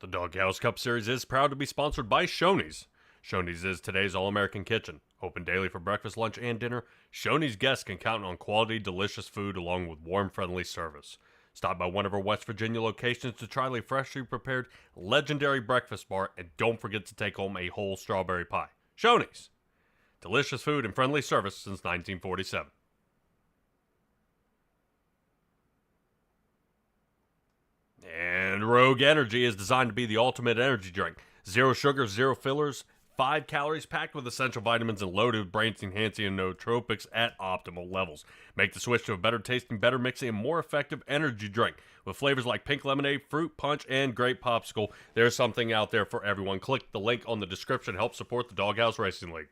The Doghouse Cup Series is proud to be sponsored by Shoney's. Shoney's is today's all-American kitchen. Open daily for breakfast, lunch, and dinner, Shoney's guests can count on quality, delicious food along with warm, friendly service. Stop by one of our West Virginia locations to try a freshly prepared, legendary breakfast bar, and don't forget to take home a whole strawberry pie. Shoney's. Delicious food and friendly service since 1947. And Rogue Energy is designed to be the ultimate energy drink. Zero sugar, zero fillers, 5 calories, packed with essential vitamins and loaded with brain-enhancing nootropics at optimal levels. Make the switch to a better tasting, better mixing, and more effective energy drink. With flavors like pink lemonade, fruit punch, and grape popsicle, there's something out there for everyone. Click the link on the description to help support the Doghouse Racing League.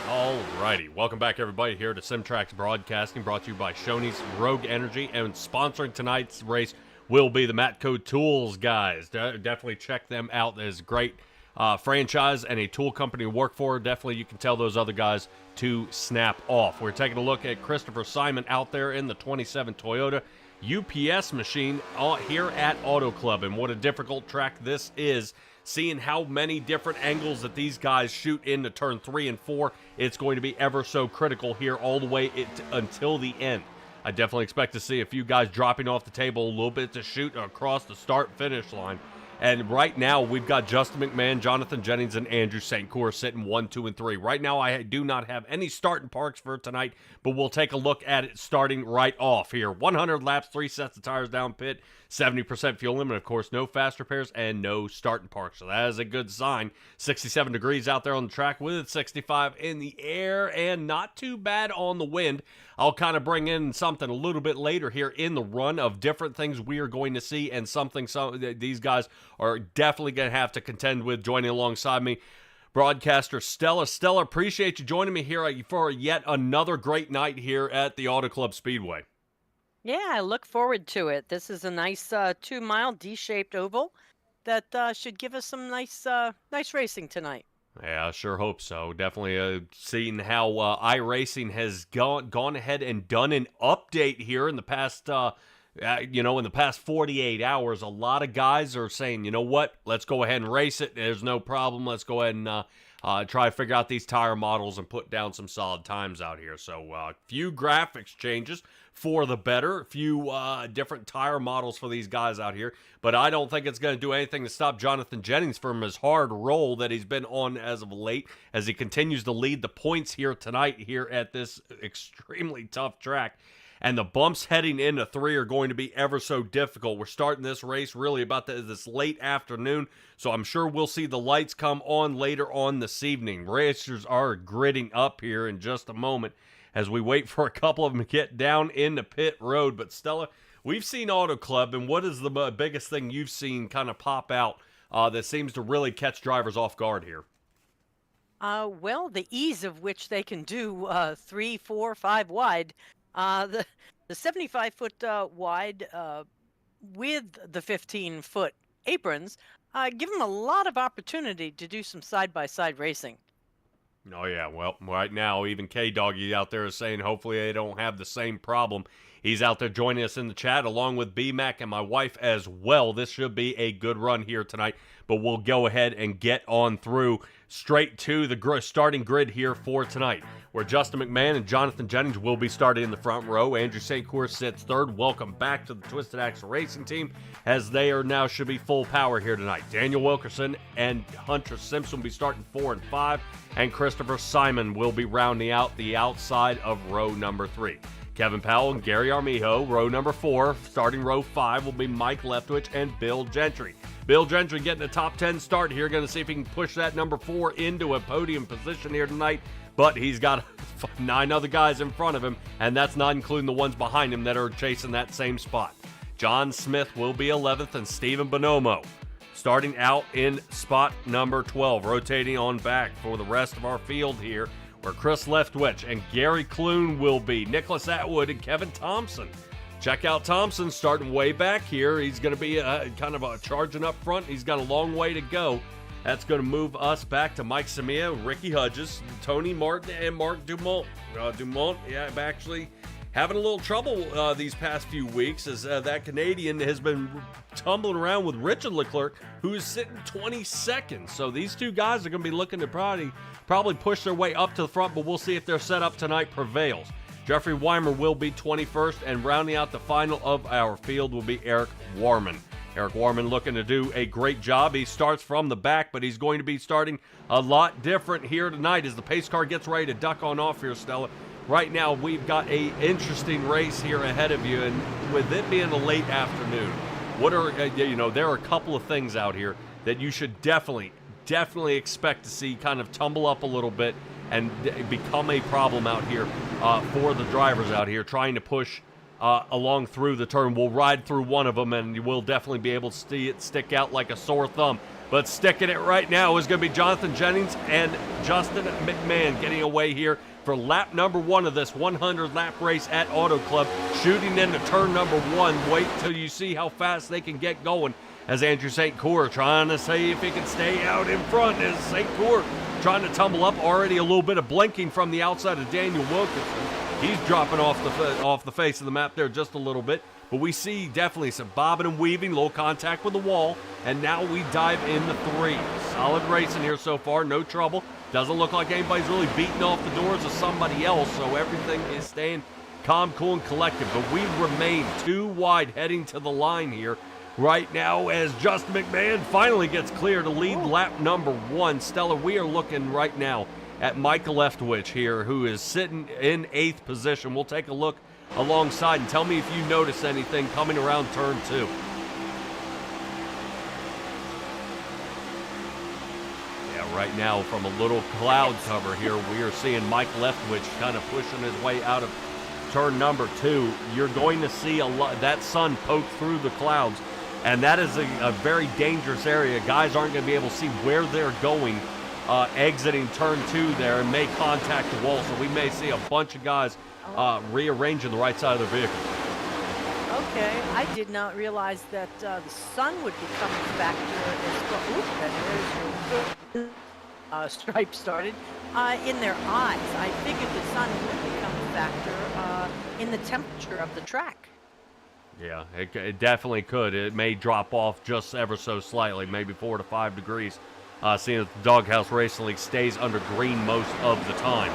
Alrighty, welcome back everybody here to Simtrax Broadcasting, brought to you by Shoney's Rogue Energy, and sponsoring tonight's race will be the Matco Tools guys. Definitely check them out. There's a great franchise and a tool company to work for. Definitely you can tell those other guys to snap off. We're taking a look at Christopher Simon out there in the 27 Toyota UPS machine here at Auto Club, and what a difficult track this is. Seeing how many different angles that these guys shoot into turn 3 and 4, it's going to be ever so critical here all the way until the end. I definitely expect to see a few guys dropping off the table a little bit to shoot across the start-finish line. And right now, we've got Justin McMahon, Jonathan Jennings, and Andrew St. Cour sitting 1, 2, and 3. Right now, I do not have any starting parks for tonight, but we'll take a look at it starting right off here. 100 laps, 3 sets of tires down pit, 70% fuel limit, of course, no fast repairs, and no starting park. So that is a good sign. 67 degrees out there on the track with 65 in the air, and not too bad on the wind. I'll kind of bring in something a little bit later here in the run of different things we are going to see, and something these guys are definitely going to have to contend with. Joining alongside me, broadcaster Stella. Stella, appreciate you joining me here for yet another great night here at the Auto Club Speedway. Yeah, I look forward to it. This is a nice 2-mile D-shaped oval that should give us some nice racing tonight. Yeah, I sure hope so. Definitely seeing how iRacing has gone ahead and done an update here in the past, in the past 48 hours. A lot of guys are saying, you know what, let's go ahead and race it. There's no problem. Let's go ahead and try to figure out these tire models and put down some solid times out here. So a few graphics changes for the better, a few different tire models for these guys out here, but I don't think it's going to do anything to stop Jonathan Jennings from his hard roll that he's been on as of late, as he continues to lead the points here tonight here at this extremely tough track. And the bumps heading into 3 are going to be ever so difficult. We're starting this race really about this late afternoon, so I'm sure we'll see the lights come on later on this evening. Racers are gridding up here in just a moment as we wait for a couple of them to get down into pit road. But Stella, we've seen Auto Club, and what is the biggest thing you've seen kind of pop out that seems to really catch drivers off guard here? Well, the ease of which they can do 3, 4, 5 wide. The 75-foot wide with the 15-foot aprons give them a lot of opportunity to do some side-by-side racing. Oh, yeah. Well, right now, even K-Doggy out there is saying hopefully they don't have the same problem. He's out there joining us in the chat along with B-Mac and my wife as well. This should be a good run here tonight, but we'll go ahead and get on through straight to the starting grid here for tonight, where Justin McMahon and Jonathan Jennings will be starting in the front row. Andrew St. Cour sits third. Welcome back to the Twisted Axle Racing team, as they are now should be full power here tonight. Daniel Wilkerson and Hunter Simpson will be starting 4 and 5, and Christopher Simon will be rounding out the outside of row number 3. Kevin Powell and Gary Armijo, row number 4. Starting row 5 will be Mike Leftwich and Bill Gentry. Bill Gentry getting a top 10 start here. Going to see if he can push that number 4 into a podium position here tonight. But he's got 9 other guys in front of him, and that's not including the ones behind him that are chasing that same spot. John Smith will be 11th, and Stephen Bonomo starting out in spot number 12. Rotating on back for the rest of our field here, where Chris Leftwich and Gary Clune will be. Nicholas Atwood and Kevin Thompson. Check out Thompson starting way back here. He's going to be kind of charging up front. He's got a long way to go. That's going to move us back to Mike Samia, Ricky Hudges, Tony Martin, and Mark Dumont. Dumont, yeah, actually having a little trouble these past few weeks, as that Canadian has been tumbling around with Richard Leclerc, who is sitting 22nd. So these two guys are going to be looking to probably push their way up to the front, but we'll see if their setup tonight prevails. Jeffrey Weimer will be 21st, and rounding out the final of our field will be Eric Warman. Eric Warman looking to do a great job. He starts from the back, but he's going to be starting a lot different here tonight as the pace car gets ready to duck on off here, Stella. Right now, we've got a interesting race here ahead of you, and with it being a late afternoon, there are a couple of things out here that you should definitely expect to see kind of tumble up a little bit and become a problem out here for the drivers out here trying to push along through the turn. We'll ride through one of them, and you will definitely be able to see it stick out like a sore thumb. But sticking it right now is going to be Jonathan Jennings and Justin McMahon getting away here for lap number 1 of this 100-lap race at Auto Club, shooting into turn number 1. Wait till you see how fast they can get going, as Andrew St. Cour trying to see if he can stay out in front, as St. Cour trying to tumble up. Already a little bit of blinking from the outside of Daniel Wilkerson. He's dropping off the face of the map there just a little bit. But we see definitely some bobbing and weaving, low contact with the wall, and now we dive in the 3. Solid racing here so far, no trouble. Doesn't look like anybody's really beating off the doors of somebody else, so everything is staying calm, cool, and collected. But we remain 2 wide heading to the line here right now as Justin McMahon finally gets clear to lead lap number 1. Stella, we are looking right now at Michael Leftwich here, who is sitting in 8th position. We'll take a look alongside and tell me if you notice anything coming around turn 2. Right now, from a little cloud cover here, we are seeing Mike Leftwich kind of pushing his way out of turn number 2. You're going to see that sun poke through the clouds, and that is a very dangerous area. Guys aren't going to be able to see where they're going exiting turn 2 there and may contact the wall, so we may see a bunch of guys rearranging the right side of their vehicle. Okay, I did not realize that the sun would become a factor as well. Oop, and there's your stripe started. In their eyes, I figured the sun would become a factor in the temperature of the track. Yeah, it definitely could. It may drop off just ever so slightly, maybe 4 to 5 degrees, seeing that the Doghouse Racing League stays under green most of the time.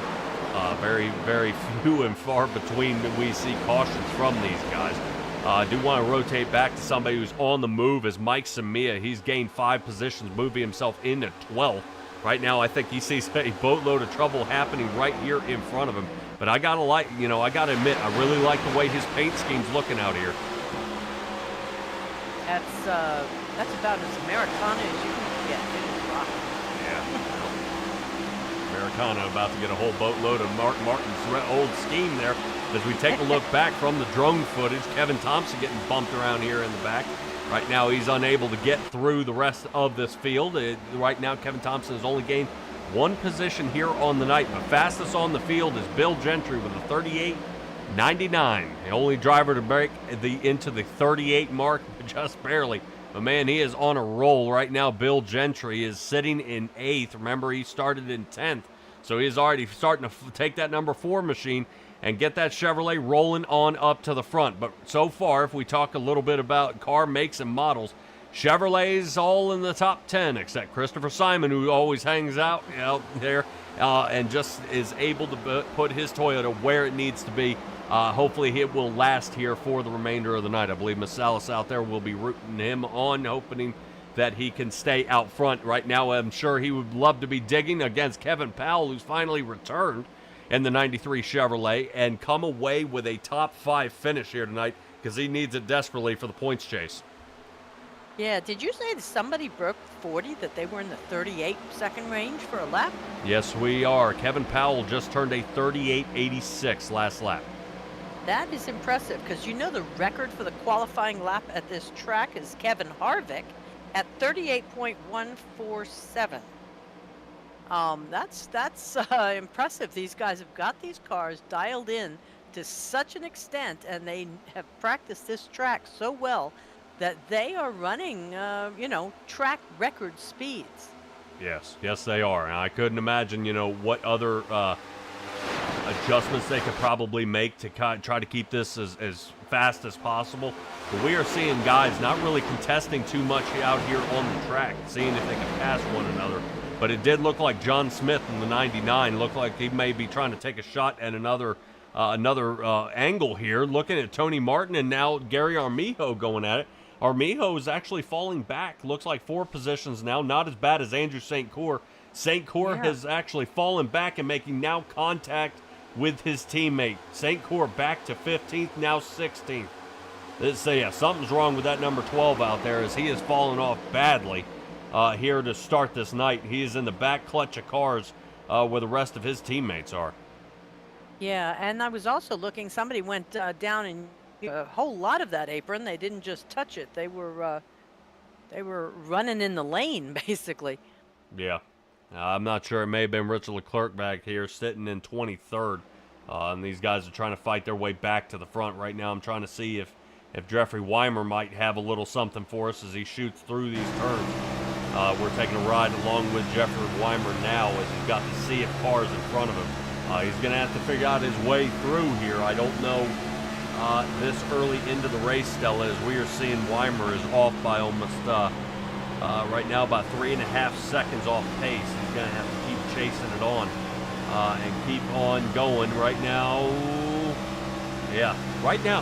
Very, very few and far between we see cautions from these guys. I do want to rotate back to somebody who's on the move as Mike Samia. He's gained 5 positions, moving himself into 12th. Right now, I think he sees a boatload of trouble happening right here in front of him. But I gotta admit, I really like the way his paint scheme's looking out here. That's about as Americana as you can get. Yeah. Americana about to get a whole boatload of Mark Martin's old scheme there. As we take a look back from the drone footage, Kevin Thompson getting bumped around here in the back. Right now, he's unable to get through the rest of this field. Right now, Kevin Thompson has only gained 1 position here on the night. The fastest on the field is Bill Gentry with a 38.99. The only driver to break into the 38 mark, just barely. But man, he is on a roll right now. Bill Gentry is sitting in 8th. Remember, he started in 10th. So he is already starting to take that number 4 machine and get that Chevrolet rolling on up to the front. But so far, if we talk a little bit about car makes and models, Chevrolet's all in the top 10, except Christopher Simon, who always hangs out there and just is able to put his Toyota where it needs to be. Hopefully it will last here for the remainder of the night. I believe Masalis out there will be rooting him on, hoping that he can stay out front. Right now, I'm sure he would love to be digging against Kevin Powell, who's finally returned in the 93 Chevrolet and come away with a top 5 finish here tonight because he needs it desperately for the points chase. Yeah, did you say that somebody broke 40, that they were in the 38-second range for a lap? Yes, we are. Kevin Powell just turned a 38.86 last lap. That is impressive because you know the record for the qualifying lap at this track is Kevin Harvick at 38.147. That's impressive. These guys have got these cars dialed in to such an extent, and they have practiced this track so well that they are running, track record speeds. Yes, they are. And I couldn't imagine, what other adjustments they could probably make to try to keep this as fast as possible. But we are seeing guys not really contesting too much out here on the track, seeing if they can pass one another. But it did look like John Smith in the 99 looked like he may be trying to take a shot at another angle here. Looking at Tony Martin and now Gary Armijo going at it. Armijo is actually falling back. Looks like 4 positions now. Not as bad as Andrew St. Coeur. St. Coeur has actually fallen back and making now contact with his teammate. St. Coeur back to 15th, now 16th. So something's wrong with that number 12 out there as he has fallen off badly here to start this night. He is in the back clutch of cars where the rest of his teammates are. Yeah, and I was also looking, somebody went down in a whole lot of that apron. They didn't just touch it. They were running in the lane, basically. Yeah. I'm not sure. It may have been Richard Leclerc back here sitting in 23rd. And these guys are trying to fight their way back to the front right now. I'm trying to see if Jeffrey Weimer might have a little something for us as he shoots through these turns. We're taking a ride along with Jeffrey Weimer now as he's got the sea of cars in front of him. He's going to have to figure out his way through here. I don't know this early into the race, Stella, as we are seeing Weimer is off by almost, right now, about 3.5 seconds off pace. He's going to have to keep chasing it on and keep on going. Right now,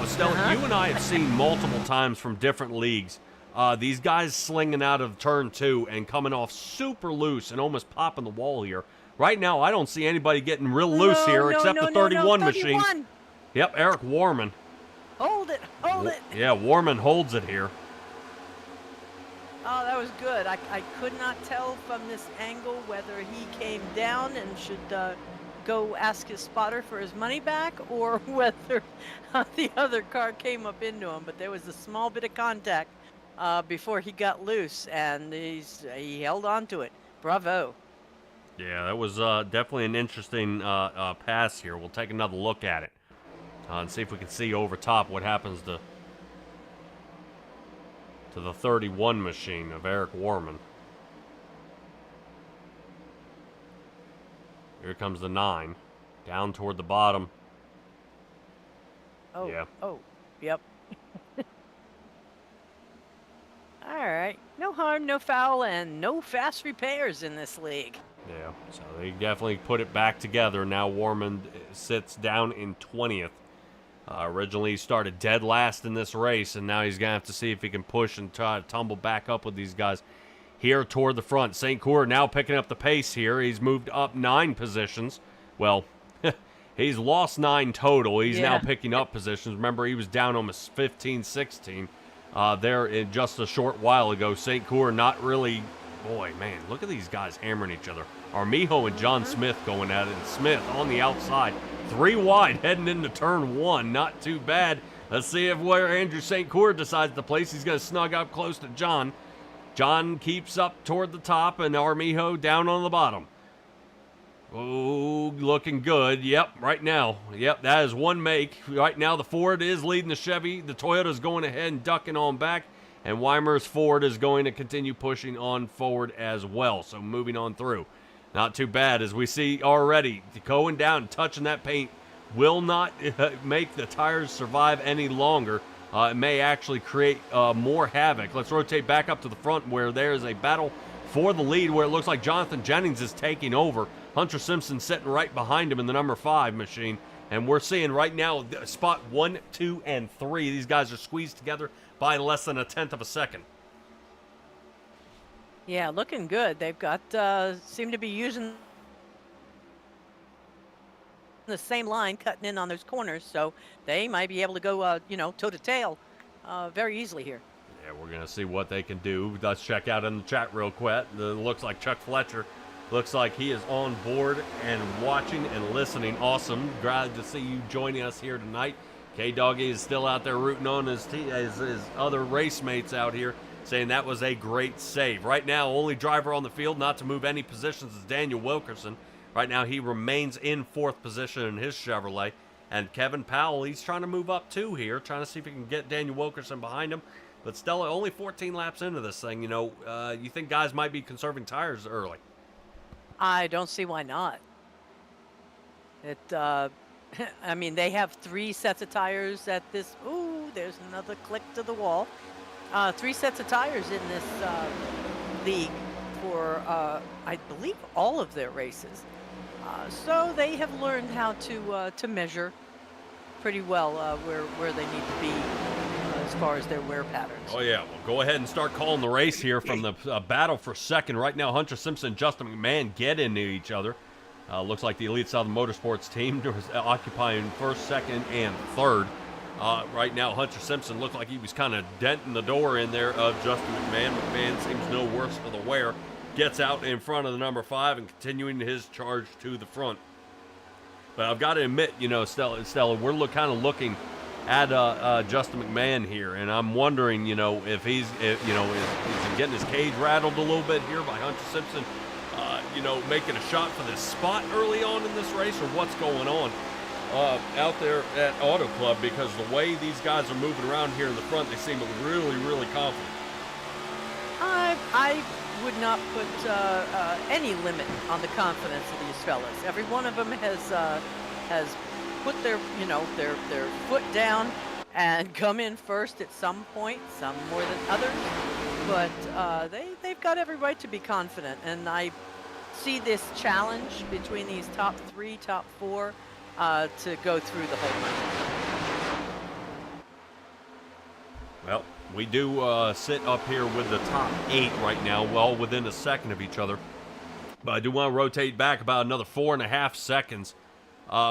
Stella, you and I have seen multiple times from different leagues These guys slinging out of turn 2 and coming off super loose and almost popping the wall here. Right now, I don't see anybody getting real loose here except the 31 machine. 31. Yep, Eric Warman. Hold it, hold it. Yeah, Warman holds it here. Oh, that was good. I could not tell from this angle whether he came down and should go ask his spotter for his money back, or whether the other car came up into him. But there was a small bit of contact before he got loose, and he held on to it. Bravo. Yeah, that was definitely an interesting pass here. We'll take another look at it and see if we can see over top what happens to the 31 machine of Eric Warman. Here comes the 9, down toward the bottom. Oh, yeah. Oh, yep. All right. No harm, no foul, and no fast repairs in this league. Yeah, so they definitely put it back together. Now Warman sits down in 20th. Originally, he started dead last in this race, and now he's going to have to see if he can push and try to tumble back up with these guys here toward the front. St. Coeur now picking up the pace here. He's moved up 9 positions. Well, he's lost 9 total. He's now picking up positions. Remember, he was down almost 15, 16 there in just a short while ago. St. Coeur not really... Boy, man, look at these guys hammering each other. Armijo and John Smith going at it. And Smith on the outside. 3 wide heading into turn 1. Not too bad. Let's see if where Andrew St. Coeur decides to place. He's going to snug up close to John. John keeps up toward the top, and Armijo down on the bottom. Oh, looking good. Yep, right now. Yep, that is one make. Right now, the Ford is leading the Chevy. The Toyota's going ahead and ducking on back. And Weimer's Ford is going to continue pushing on forward as well. So moving on through. Not too bad, as we see already. Going down and touching that paint will not make the tires survive any longer. It may actually create more havoc. Let's rotate back up to the front where there is a battle for the lead, where it looks like Jonathan Jennings is taking over. Hunter Simpson sitting right behind him in the number 5 machine. And we're seeing right now spot 1, 2, and 3. These guys are squeezed together by less than 1/10 of a second. Yeah, looking good. They've got, seem to be using the same line, cutting in on those corners, so they might be able to go, toe to tail very easily here. Yeah, we're going to see what they can do. Let's check out in the chat real quick. It looks like Chuck Fletcher, looks like he is on board and watching and listening. Awesome. Glad to see you joining us here tonight. K-Doggy is still out there rooting on his other race mates out here, saying that was a great save. Right now, only driver on the field not to move any positions is Daniel Wilkerson. Right now, he remains in 4th position in his Chevrolet. And Kevin Powell, he's trying to move up 2 here, trying to see if he can get Daniel Wilkerson behind him. But Stella, only 14 laps into this thing, you think guys might be conserving tires early? I don't see why not. I mean, they have 3 sets of tires at this. Ooh, there's another click to the wall. 3 sets of tires in this league for, I believe, all of their races. So they have learned how to measure pretty well where they need to be as far as their wear patterns. Oh, yeah. Well, go ahead and start calling the race here from the battle for second. Right now, Hunter Simpson and Justin McMahon get into each other. Looks like the Elite Southern Motorsports team was occupying 1st, 2nd, and 3rd. Right now, Hunter Simpson looked like he was kind of denting the door in there of Justin McMahon. McMahon seems no worse for the wear. Gets out in front of the number 5 and continuing his charge to the front. But I've got to admit, Stella, we're kind of looking at Justin McMahon here, and I'm wondering, if is he getting his cage rattled a little bit here by Hunter Simpson, making a shot for this spot early on in this race, or what's going on out there at Auto Club? Because the way these guys are moving around here in the front, they seem really, really confident. I would not put any limit on the confidence of these fellas. Every one of them has put their foot down and come in first at some point, some more than others. But they've got every right to be confident, and I see this challenge between these top 3, top 4 to go through the whole race. Well, We do sit up here with the top 8 right now, well within a second of each other. But I do want to rotate back about another 4.5 seconds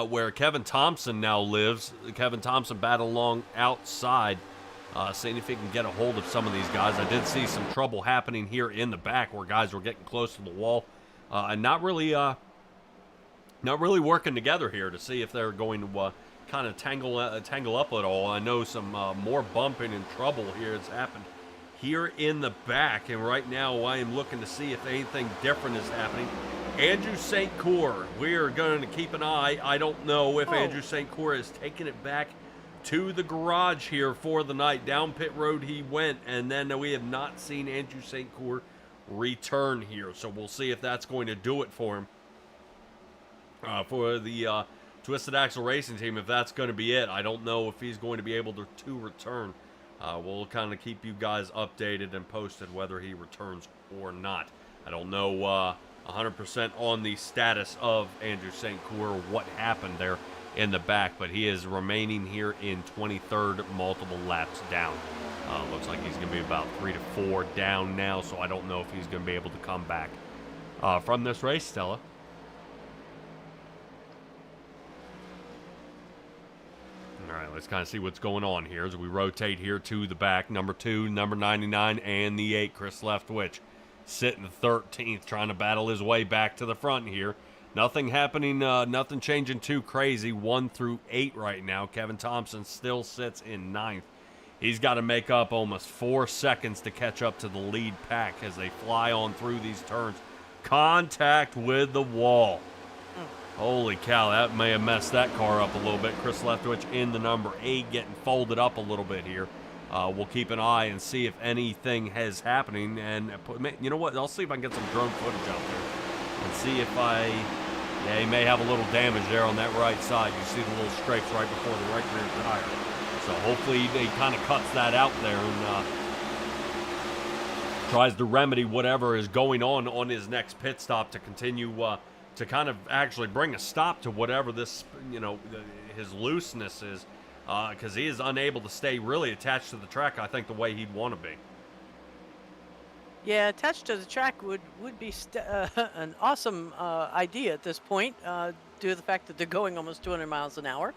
where Kevin Thompson now lives. Kevin Thompson battled along outside, seeing if he can get a hold of some of these guys. I did see some trouble happening here in the back where guys were getting close to the wall and not really working together here to see if they're going to kind of tangle up at all. I know some more bumping and trouble here has happened here in the back, and right now I am looking to see if anything different is happening. Andrew St. Cour, we are going to keep an eye. I don't know if Andrew St. Cour has taken it back to the garage here for the night. Down pit road he went, and then we have not seen Andrew St. Cour return here, so we'll see if that's going to do it for him. For the Twisted Axle Racing team, if that's going to be it. I don't know if he's going to be able to return. We'll kind of keep you guys updated and posted whether he returns or not. I don't know 100% on the status of Andrew St. Cour, what happened there in the back, but he is remaining here in 23rd, multiple laps down. Looks like he's going to be about 3 to 4 down now, so I don't know if he's going to be able to come back from this race, Stella. All right, let's kind of see what's going on here as we rotate here to the back. Number 2, number 99, and the 8, Chris Leftwich, sitting 13th, trying to battle his way back to the front here. Nothing happening, nothing changing too crazy. 1 through 8 right now. Kevin Thompson still sits in 9th. He's got to make up almost 4 seconds to catch up to the lead pack as they fly on through these turns. Contact with the wall. Holy cow, that may have messed that car up a little bit. Chris Leftwich in the number 8 getting folded up a little bit here. We'll keep an eye and see if anything is happening. And you know what? I'll see if I can get some drone footage out there and see if yeah, he may have a little damage there on that right side. You see the little scrapes right before the right rear tire. So hopefully he kind of cuts that out there and tries to remedy whatever is going on his next pit stop to continue to kind of actually bring a stop to whatever this, his looseness is, because he is unable to stay really attached to the track, I think, the way he'd want to be. Yeah, attached to the track would be an awesome idea at this point, due to the fact that they're going almost 200 miles an hour.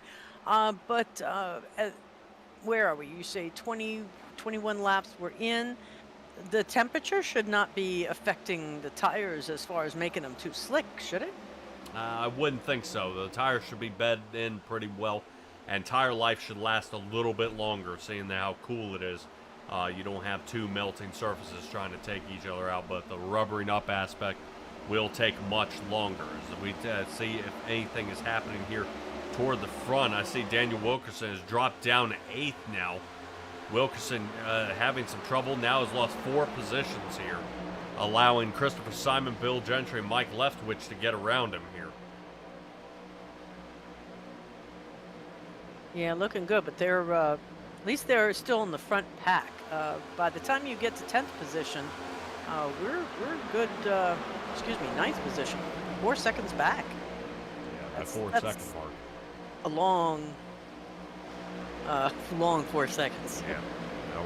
Where are we? You say 21 laps we're in. The temperature should not be affecting the tires as far as making them too slick, should it? I wouldn't think so. The tires should be bedded in pretty well, and tire life should last a little bit longer, seeing how cool it is. You don't have 2 melting surfaces trying to take each other out, but the rubbering up aspect will take much longer. As we see if anything is happening here toward the front, I see Daniel Wilkerson has dropped down to 8th now. Wilkerson having some trouble now, has lost 4 positions here, allowing Christopher Simon, Bill Gentry, and Mike Leftwich to get around him here. Yeah, looking good, but they're at least they're still in the front pack. By the time you get to 10th position, we're good. 9th position, 4 seconds back. Yeah, that 4 second mark. A long 4 seconds. Yeah.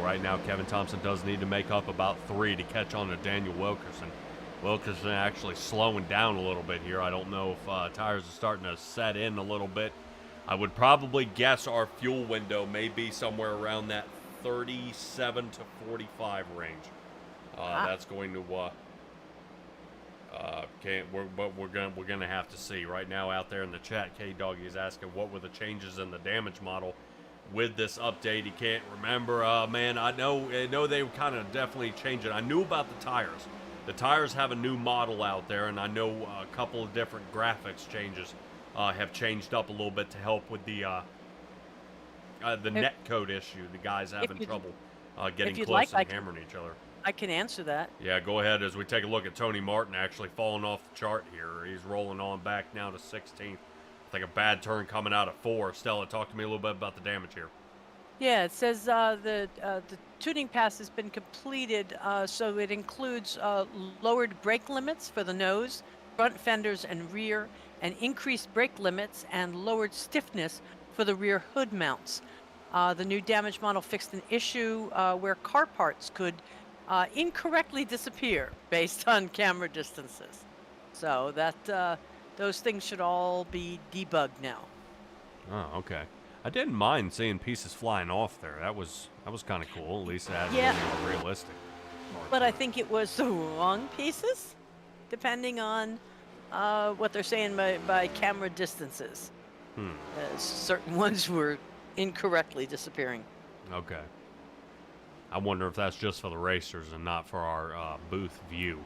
Right now, Kevin Thompson does need to make up about 3 to catch on to Daniel Wilkerson. Wilkerson actually slowing down a little bit here. I don't know if tires are starting to set in a little bit. I would probably guess our fuel window may be somewhere around that 37 to 45 range. That's going to we're gonna have to see. Right now out there in the chat, K-Doggy is asking what were the changes in the damage model with this update. He can't remember. Man, I know they kind of definitely changed it. I knew about the tires. The tires have a new model out there, and I know a couple of different graphics changes have changed up a little bit to help with the net code issue. The guys having trouble getting close and hammering each other. I can answer that. Yeah, go ahead as we take a look at Tony Martin actually falling off the chart here. He's rolling on back now to 16th. I think a bad turn coming out of 4. Stella, talk to me a little bit about the damage here. Yeah, it says the tuning pass has been completed, so it includes lowered brake limits for the nose, front fenders, and rear, and increased brake limits and lowered stiffness for the rear hood mounts. The new damage model fixed an issue where car parts could incorrectly disappear based on camera distances. So those things should all be debugged now. Oh, okay. I didn't mind seeing pieces flying off there. That was kind of cool. At least it added a Yeah, little more realistic part but to I it. think it was the wrong pieces, depending on what they're saying by camera distances. Hmm. Certain ones were incorrectly disappearing. Okay. I wonder if that's just for the racers and not for our booth view.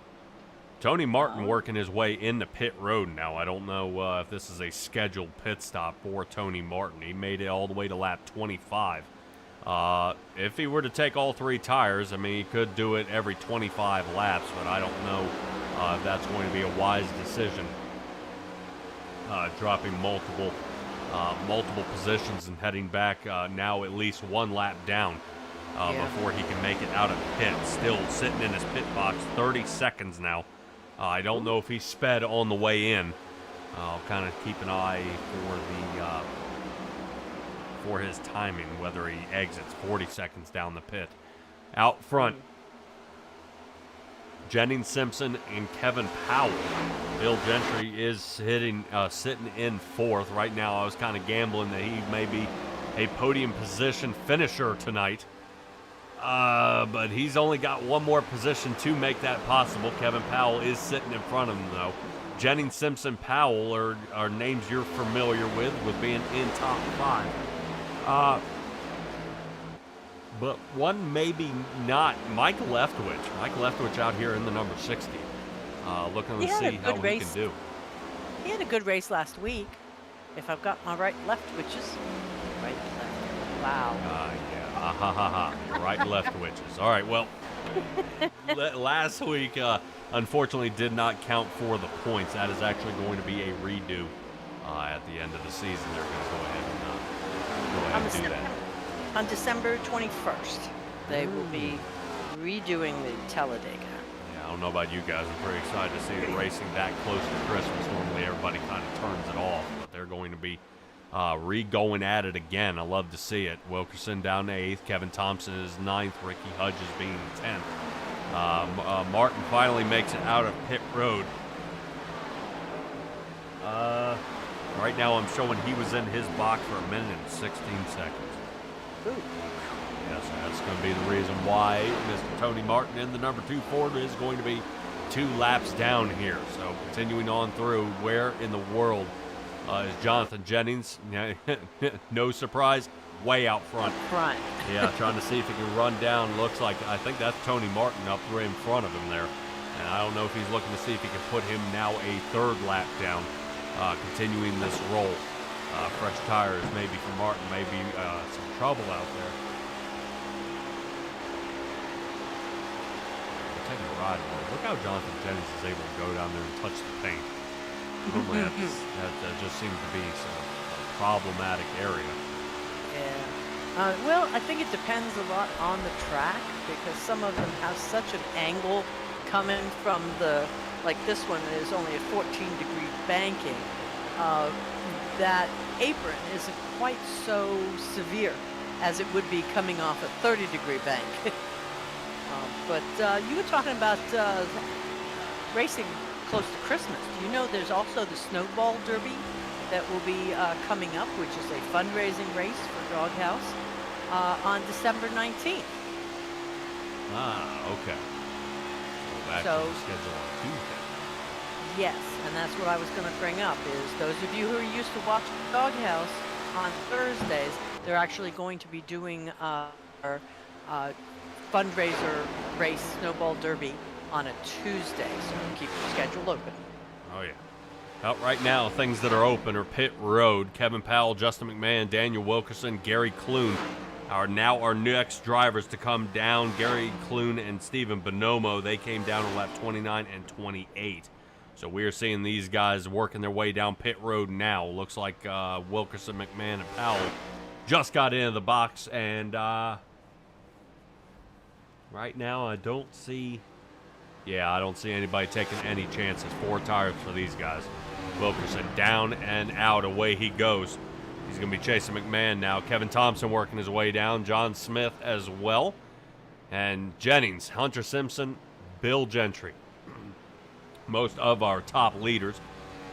Tony Martin Oh. working his way into pit road now. I don't know if this is a scheduled pit stop for Tony Martin. He made it all the way to lap 25. If he were to take all 3 tires, I mean, he could do it every 25 laps, but I don't know if that's going to be a wise decision. Dropping multiple positions and heading back now at least 1 lap down before he can make it out of pit. Still sitting in his pit box, 30 seconds now. I don't know if he sped on the way in. I'll kind of keep an eye for his timing, whether he exits 40 seconds down the pit. Out front, Jennings Simpson and Kevin Powell. Bill Gentry is sitting in 4th. Right now I was kind of gambling that he may be a podium position finisher tonight. But he's only got 1 more position to make that possible. Kevin Powell is sitting in front of him, though. Jennings, Simpson, Powell are names you're familiar with being in top 5. But one maybe not. Mike Leftwich out here in the number 60. Looking to see how he can do. He had a good race last week. If I've got my left witches. Right, left. Wow. Yeah. Right and left witches. All right, well, last week, unfortunately, did not count for the points. That is actually going to be a redo at the end of the season. They're going to go ahead and do that. On December 21st, they will be redoing the Talladega. Yeah, I don't know about you guys. I'm pretty excited to see the racing that close to Christmas. Normally, everybody kind of turns it off, but they're going to be re-going at it again. I love to see it. Wilkerson down to 8th. Kevin Thompson is 9th. Ricky Hudges being 10th. Martin finally makes it out of pit road. Right now I'm showing he was in his box for 1 minute and 16 seconds. Ooh. Yes, that's going to be the reason why Mr. Tony Martin in the number 2 Ford is going to be 2 laps down here. So continuing on through, where in the world is Jonathan Jennings? No surprise, way out front. Yeah, trying to see if he can run down. Looks like, I think that's Tony Martin up right in front of him there. And I don't know if he's looking to see if he can put him now a 3rd lap down, continuing this roll. Fresh tires maybe for Martin, maybe some trouble out there. Taking a ride. Look how Jonathan Jennings is able to go down there and touch the paint. Normally that just seems to be some problematic area. Yeah. Well, I think it depends a lot on the track because some of them have such an angle coming from like this one is only a 14-degree banking. That apron isn't quite so severe as it would be coming off a 30-degree bank. But you were talking about racing close to Christmas. Do you know there's also the Snowball Derby that will be coming up, which is a fundraising race for Doghouse on December 19th. Okay. So schedule on Tuesday. Yes, and that's what I was going to bring up, is those of you who are used to watching Doghouse on Thursdays, they're actually going to be doing our fundraiser race, Snowball Derby, on a Tuesday, so keep your schedule open. Oh, yeah. Out right now, things that are open are Pit Road. Kevin Powell, Justin McMahon, Daniel Wilkerson, Gary Clune are now our next drivers to come down. Gary Clune and Stephen Bonomo, they came down on lap 29 and 28. So we are seeing these guys working their way down pit road now. Looks like Wilkerson, McMahon, and Powell just got into the box. And right now I don't see anybody taking any chances. 4 tires for these guys. Wilkerson down and out. Away he goes. He's going to be chasing McMahon now. Kevin Thompson working his way down. John Smith as well. And Jennings, Hunter Simpson, Bill Gentry. Most of our top leaders.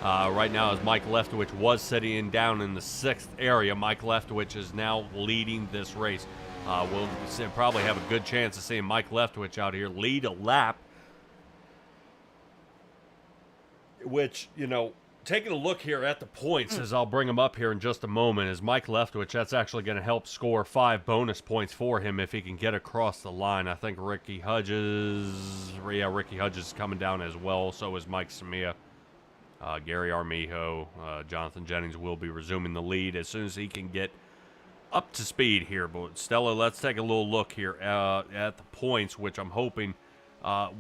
Right now, as Mike Leftwich was sitting down in the 6th area, Mike Leftwich is now leading this race. We'll probably have a good chance of seeing Mike Leftwich out here lead a lap. Which, you know, taking a look here at the points, as I'll bring them up here in just a moment, is Mike Leftwich. That's actually going to help score 5 bonus points for him if he can get across the line. I think Ricky Hudges is coming down as well. So is Mike Samia. Gary Armijo, Jonathan Jennings will be resuming the lead as soon as he can get up to speed here. But Stella, let's take a little look here at the points, which I'm hoping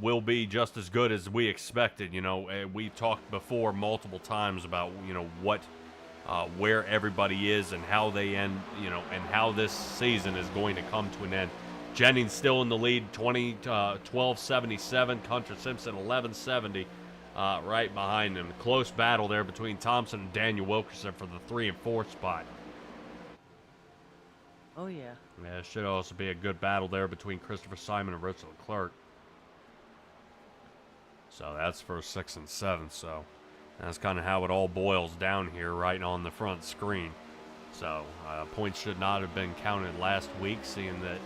will be just as good as we expected. You know, we talked before multiple times about, you know, where everybody is and how they end, you know, and how this season is going to come to an end. Jennings still in the lead, 1277. Hunter Simpson, 1170. Right behind him. Close battle there between Thompson and Daniel Wilkerson for the 3 and 4 spot. Oh, yeah. Yeah, it should also be a good battle there between Christopher Simon and Richard Leclerc. So that's for 6 and 7. So that's kind of how it all boils down here right on the front screen. So points should not have been counted last week, seeing that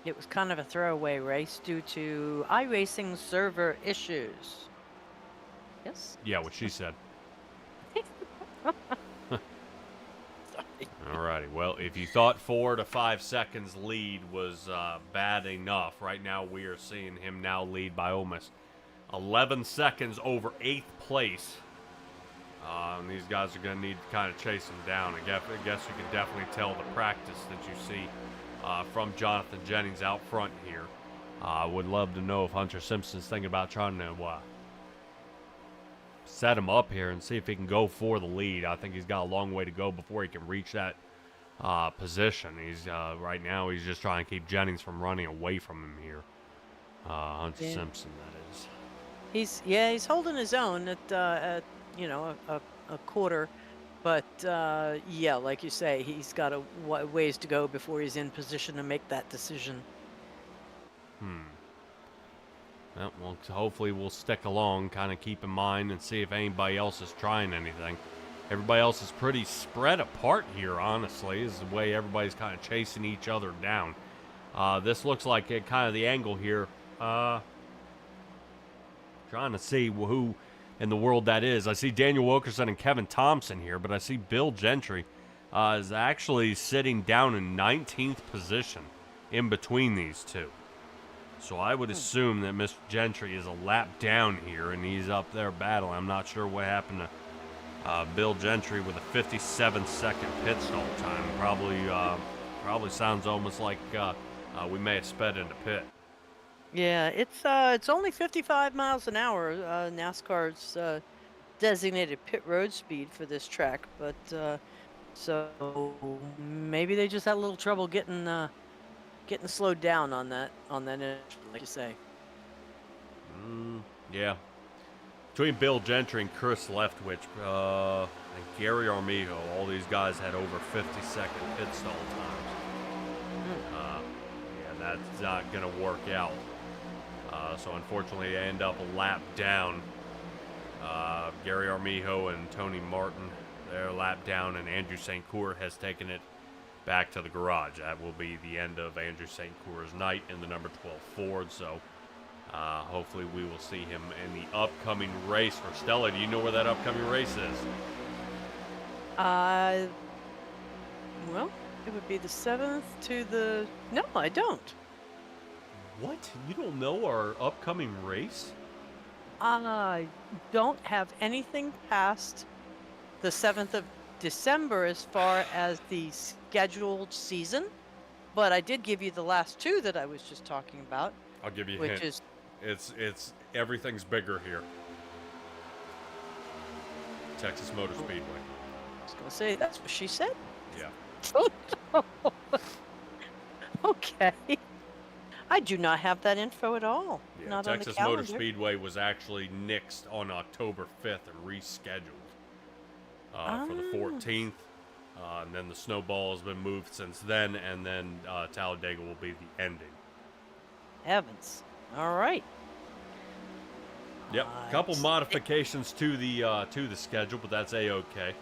it was kind of a throwaway race due to iRacing server issues. Yes? Yeah, what she said. Alrighty, well, if you thought 4 to 5 seconds lead was bad enough, right now we are seeing him now lead by almost 11 seconds over 8th place. And these guys are going to need to kind of chase him down. I guess you can definitely tell the practice that you see from Jonathan Jennings out front here. I would love to know if Hunter Simpson's thinking about trying to set him up here and see if he can go for the lead. I think he's got a long way to go before he can reach that position. He's right now he's just trying to keep Jennings from running away from him here. Hunter Simpson, that is. He's holding his own at you know, a quarter. But, yeah, like you say, he's got a ways to go before he's in position to make that decision. Well, hopefully we'll stick along, kind of keep in mind and see if anybody else is trying anything. Everybody else is pretty spread apart here, honestly, is the way everybody's kind of chasing each other down. This looks like kind of the angle here. Trying to see who in the world that is. I see Daniel Wilkerson and Kevin Thompson here, but I see Bill Gentry is actually sitting down in 19th position in between these two. So I would assume that Mr. Gentry is a lap down here, and he's up there battling. I'm not sure what happened to Bill Gentry with a 57-second pit stall time. Probably sounds almost like we may have sped into pit. Yeah, it's only 55 miles an hour, NASCAR's designated pit road speed for this track, but so maybe they just had a little trouble getting slowed down on that like you say. Yeah. Between Bill Gentry and Chris Leftwich and Gary Armijo, all these guys had over 50-second pit stall times. Yeah, that's not going to work out. So unfortunately, they end up a lap down. Gary Armijo and Tony Martin, they're lap down, and Andrew St. Coeur has taken it back to the garage. That will be the end of Andrew St. Coeur's night in the number 12 Ford. So hopefully we will see him in the upcoming race. For Stella, do you know where that upcoming race is? Well, it would be the 7th to the... No, I don't. What? You don't know our upcoming race? I don't have anything past the 7th of December as far as the scheduled season, but I did give you the last two that I was just talking about. I'll give you a hint. It's everything's bigger here. Texas Motor Speedway. I was gonna say that's what she said. Yeah. Okay. I do not have that info at all. Yeah, not Texas on the Motor calendar. Speedway was actually nixed on October 5th and rescheduled. for the 14th. And then the snowball has been moved since then, and then Talladega will be the ending. Heavens. All right. Yep, a couple modifications to the schedule, but that's a-okay.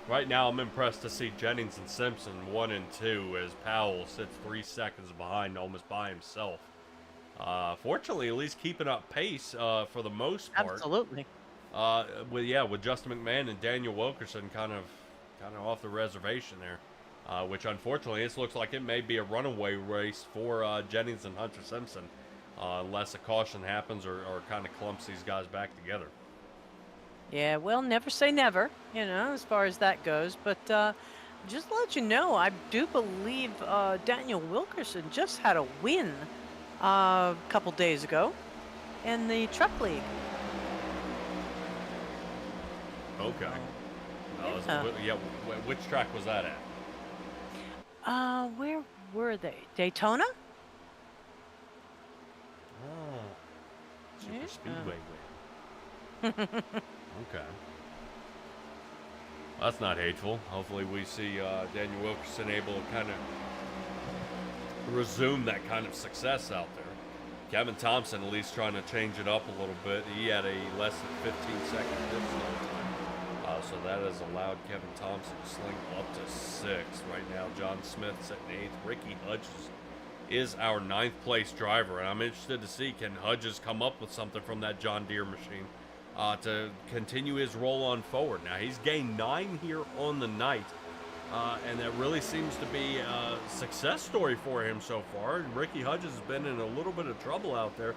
Right now, I'm impressed to see Jennings and Simpson 1 and 2 as Powell sits 3 seconds behind, almost by himself. Fortunately, at least keeping up pace for the most part. Absolutely. With Justin McMahon and Daniel Wilkerson kind of off the reservation there, which unfortunately it looks like it may be a runaway race for Jennings and Hunter Simpson, unless a caution happens or kind of clumps these guys back together. Yeah, well, never say never, as far as that goes. But just to let you know, I do believe Daniel Wilkerson just had a win a couple days ago in the Truck League. Okay. Which track was that at? Where were they? Daytona? Oh. Super Speedway win. Okay. Well, that's not hateful. Hopefully we see Daniel Wilkerson able to kind of resume that kind of success out there. Kevin Thompson at least trying to change it up a little bit. He had a less than 15-second pit stop time. So that has allowed Kevin Thompson to sling up to 6th. Right now, John Smith's at 8th. Ricky Hudges is our 9th place driver. And I'm interested to see, can Hudges come up with something from that John Deere machine to continue his roll on forward. Now, he's gained 9 here on the night, and that really seems to be a success story for him so far. And Ricky Hudges has been in a little bit of trouble out there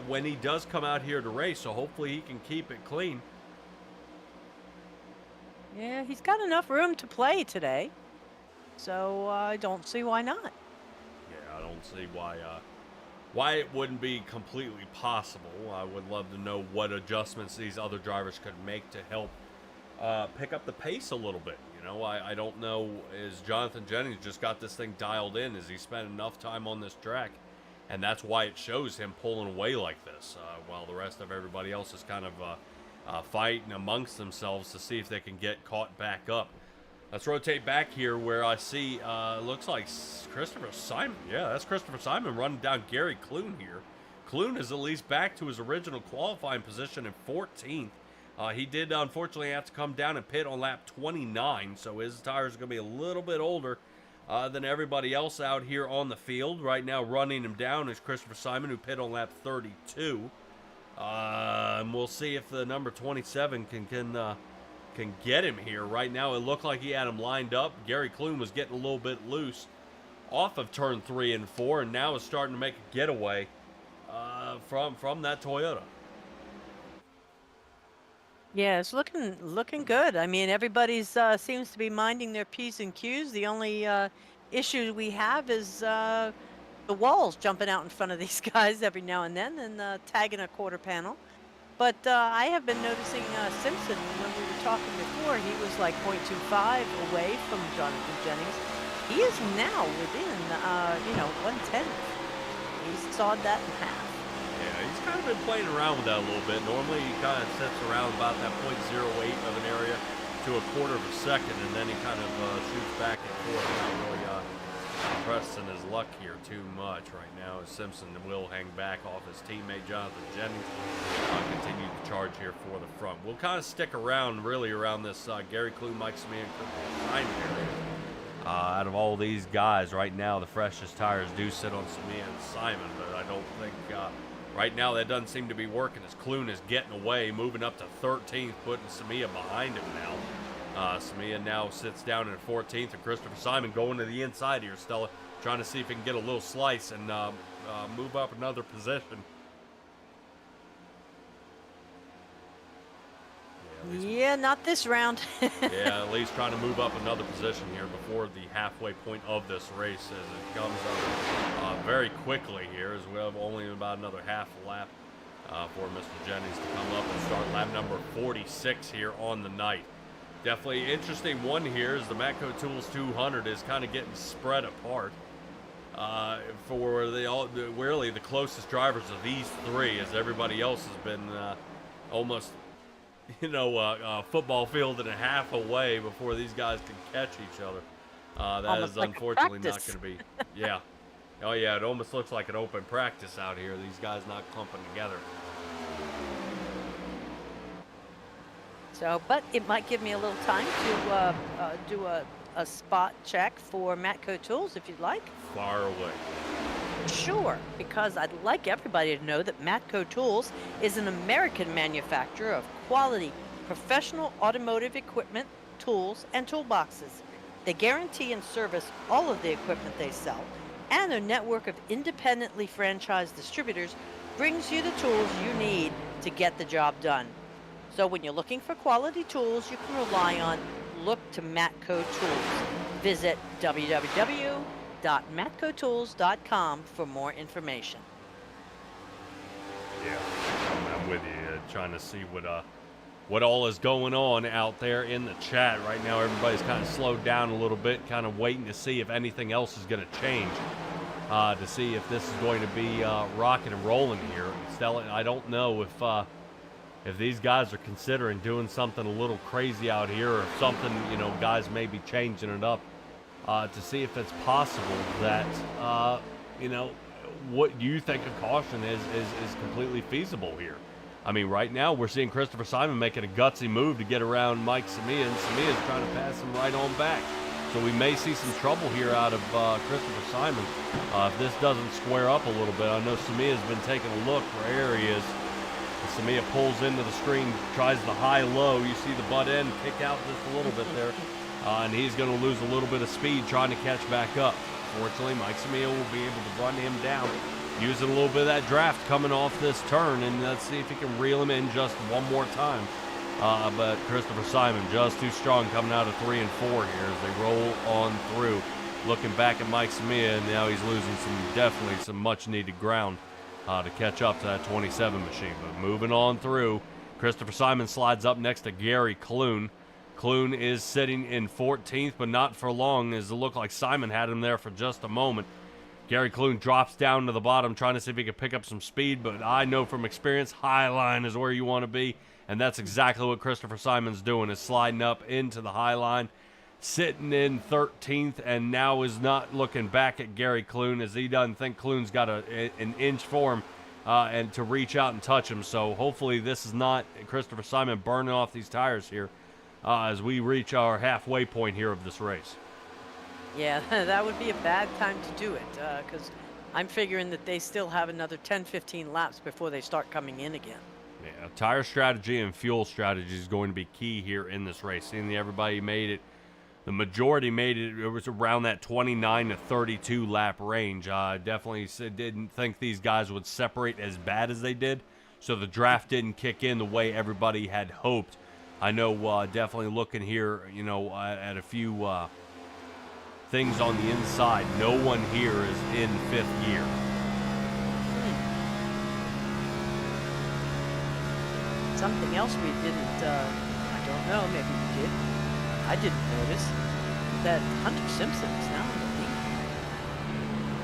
when he does come out here to race, so hopefully he can keep it clean. Yeah, he's got enough room to play today, so I don't see why not. Yeah, I don't see why it wouldn't be completely possible. I would love to know what adjustments these other drivers could make to help pick up the pace a little bit. I don't know, is Jonathan Jennings just got this thing dialed in? Has he spent enough time on this track? And that's why it shows him pulling away like this, while the rest of everybody else is kind of fighting amongst themselves to see if they can get caught back up. Let's rotate back here where I see, looks like Christopher Simon. Yeah, that's Christopher Simon running down Gary Clune here. Clune is at least back to his original qualifying position in 14th. He did, unfortunately, have to come down and pit on lap 29, so his tires are going to be a little bit older than everybody else out here on the field. Right now, running him down is Christopher Simon, who pit on lap 32. And we'll see if the number 27 can get him here. Right now, it looked like he had him lined up. Gary Clune was getting a little bit loose off of turn 3 and 4, and now is starting to make a getaway from that Toyota. Yeah, it's looking good. I mean, everybody's seems to be minding their P's and Q's. The only issue we have is the walls jumping out in front of these guys every now and then and tagging a quarter panel. But I have been noticing Simpson, when we were talking before, he was like 0.25 away from Jonathan Jennings. He is now within, 1/10. He's sawed that in half. Yeah, he's kind of been playing around with that a little bit. Normally, he kind of sits around about that 0.08 of an area to a quarter of a second, and then he kind of shoots back and forth. Not really pressing his luck here too much right now, as Simpson will hang back off his teammate Jonathan Jennings. Continue to charge here for the front. We'll kind of stick around, really, around this Gary Clune, Mike Smith, and Simon area. Out of all these guys right now, the freshest tires do sit on Samia and Simon, but I don't think right now that doesn't seem to be working, as Clune is getting away, moving up to 13th, putting Samia behind him now. Samia now sits down in 14th, and Christopher Simon going to the inside here, Stella, trying to see if he can get a little slice and move up another position. Yeah, not this round. Yeah, at least trying to move up another position here before the halfway point of this race, as it comes up very quickly here, as we have only about another half a lap for Mr. Jennings to come up and start lap number 46 here on the night. Definitely interesting one here, as the Matco Tools 200 is kind of getting spread apart for really the closest drivers of these three, as everybody else has been almost football field and a half away before these guys can catch each other. That Almost is like a unfortunately not practice. going to be. Yeah. Oh, yeah, it almost looks like an open practice out here. These guys not clumping together. So, but it might give me a little time to do a spot check for Matco Tools if you'd like. Far away. Sure, because I'd like everybody to know that Matco Tools is an American manufacturer of quality, professional automotive equipment, tools, and toolboxes. They guarantee and service all of the equipment they sell, and their network of independently franchised distributors brings you the tools you need to get the job done. So when you're looking for quality tools you can rely on, look to Matco Tools. Visit www.matcotools.com for more information. Yeah, I'm with you. Trying to see what all is going on out there in the chat right now. Everybody's kind of slowed down a little bit, kind of waiting to see if anything else is going to change, to see if this is going to be rocking and rolling here. Stella, I don't know if these guys are considering doing something a little crazy out here, or if something, guys may be changing it up to see if it's possible that, what you think a caution is completely feasible here. I mean, right now we're seeing Christopher Simon making a gutsy move to get around Mike Samia, and Samia's trying to pass him right on back. So we may see some trouble here out of Christopher Simon if this doesn't square up a little bit. I know Samia's been taking a look for areas. Samia pulls into the screen, tries the high-low. You see the butt end kick out just a little bit there. And he's going to lose a little bit of speed trying to catch back up. Fortunately, Mike Samia will be able to run him down, using a little bit of that draft coming off this turn. And let's see if he can reel him in just one more time. But Christopher Simon just too strong coming out of 3 and 4 here as they roll on through. Looking back at Mike Samia, and now he's losing definitely some much-needed ground to catch up to that 27 machine. But moving on through, Christopher Simon slides up next to Gary Clune. Clune is sitting in 14th, but not for long, as it looked like Simon had him there for just a moment. Gary Clune drops down to the bottom, trying to see if he can pick up some speed, but I know from experience, high line is where you want to be, and that's exactly what Christopher Simon's doing, is sliding up into the high line, sitting in 13th, and now is not looking back at Gary Clune, as he doesn't think Clune's got an inch for him and to reach out and touch him. So hopefully this is not Christopher Simon burning off these tires here as we reach our halfway point here of this race. Yeah, that would be a bad time to do it, because I'm figuring that they still have another 10-15 laps before they start coming in again. Yeah, tire strategy and fuel strategy is going to be key here in this race. Seeing everybody made it, the majority made it. It was around that 29 to 32 lap range. I definitely didn't think these guys would separate as bad as they did, so the draft didn't kick in the way everybody had hoped. I know definitely looking here, at a few things on the inside. No one here is in 5th gear. Something else we didn't, I don't know, maybe we did. I didn't notice that Hunter Simpson is now in the lead.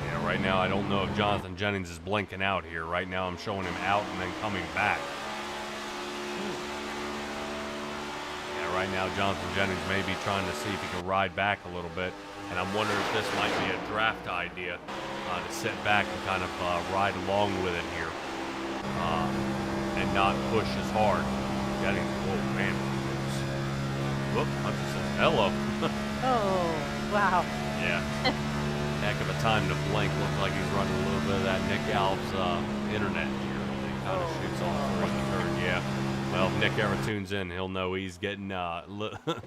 Yeah, right now I don't know if Jonathan Jennings is blinking out here. Right now I'm showing him out and then coming back. Yeah, right now Jonathan Jennings may be trying to see if he can ride back a little bit. And I'm wondering if this might be a draft idea to sit back and kind of ride along with it here and not push as hard. Getting, oh man. Whoop, hello. Oh, wow. Yeah. Heck of a time to blink. Looks like he's running a little bit of that Nick Alves internet here. It kind of shoots off through the turn. Yeah. Well, if Nick ever tunes in, he'll know he's getting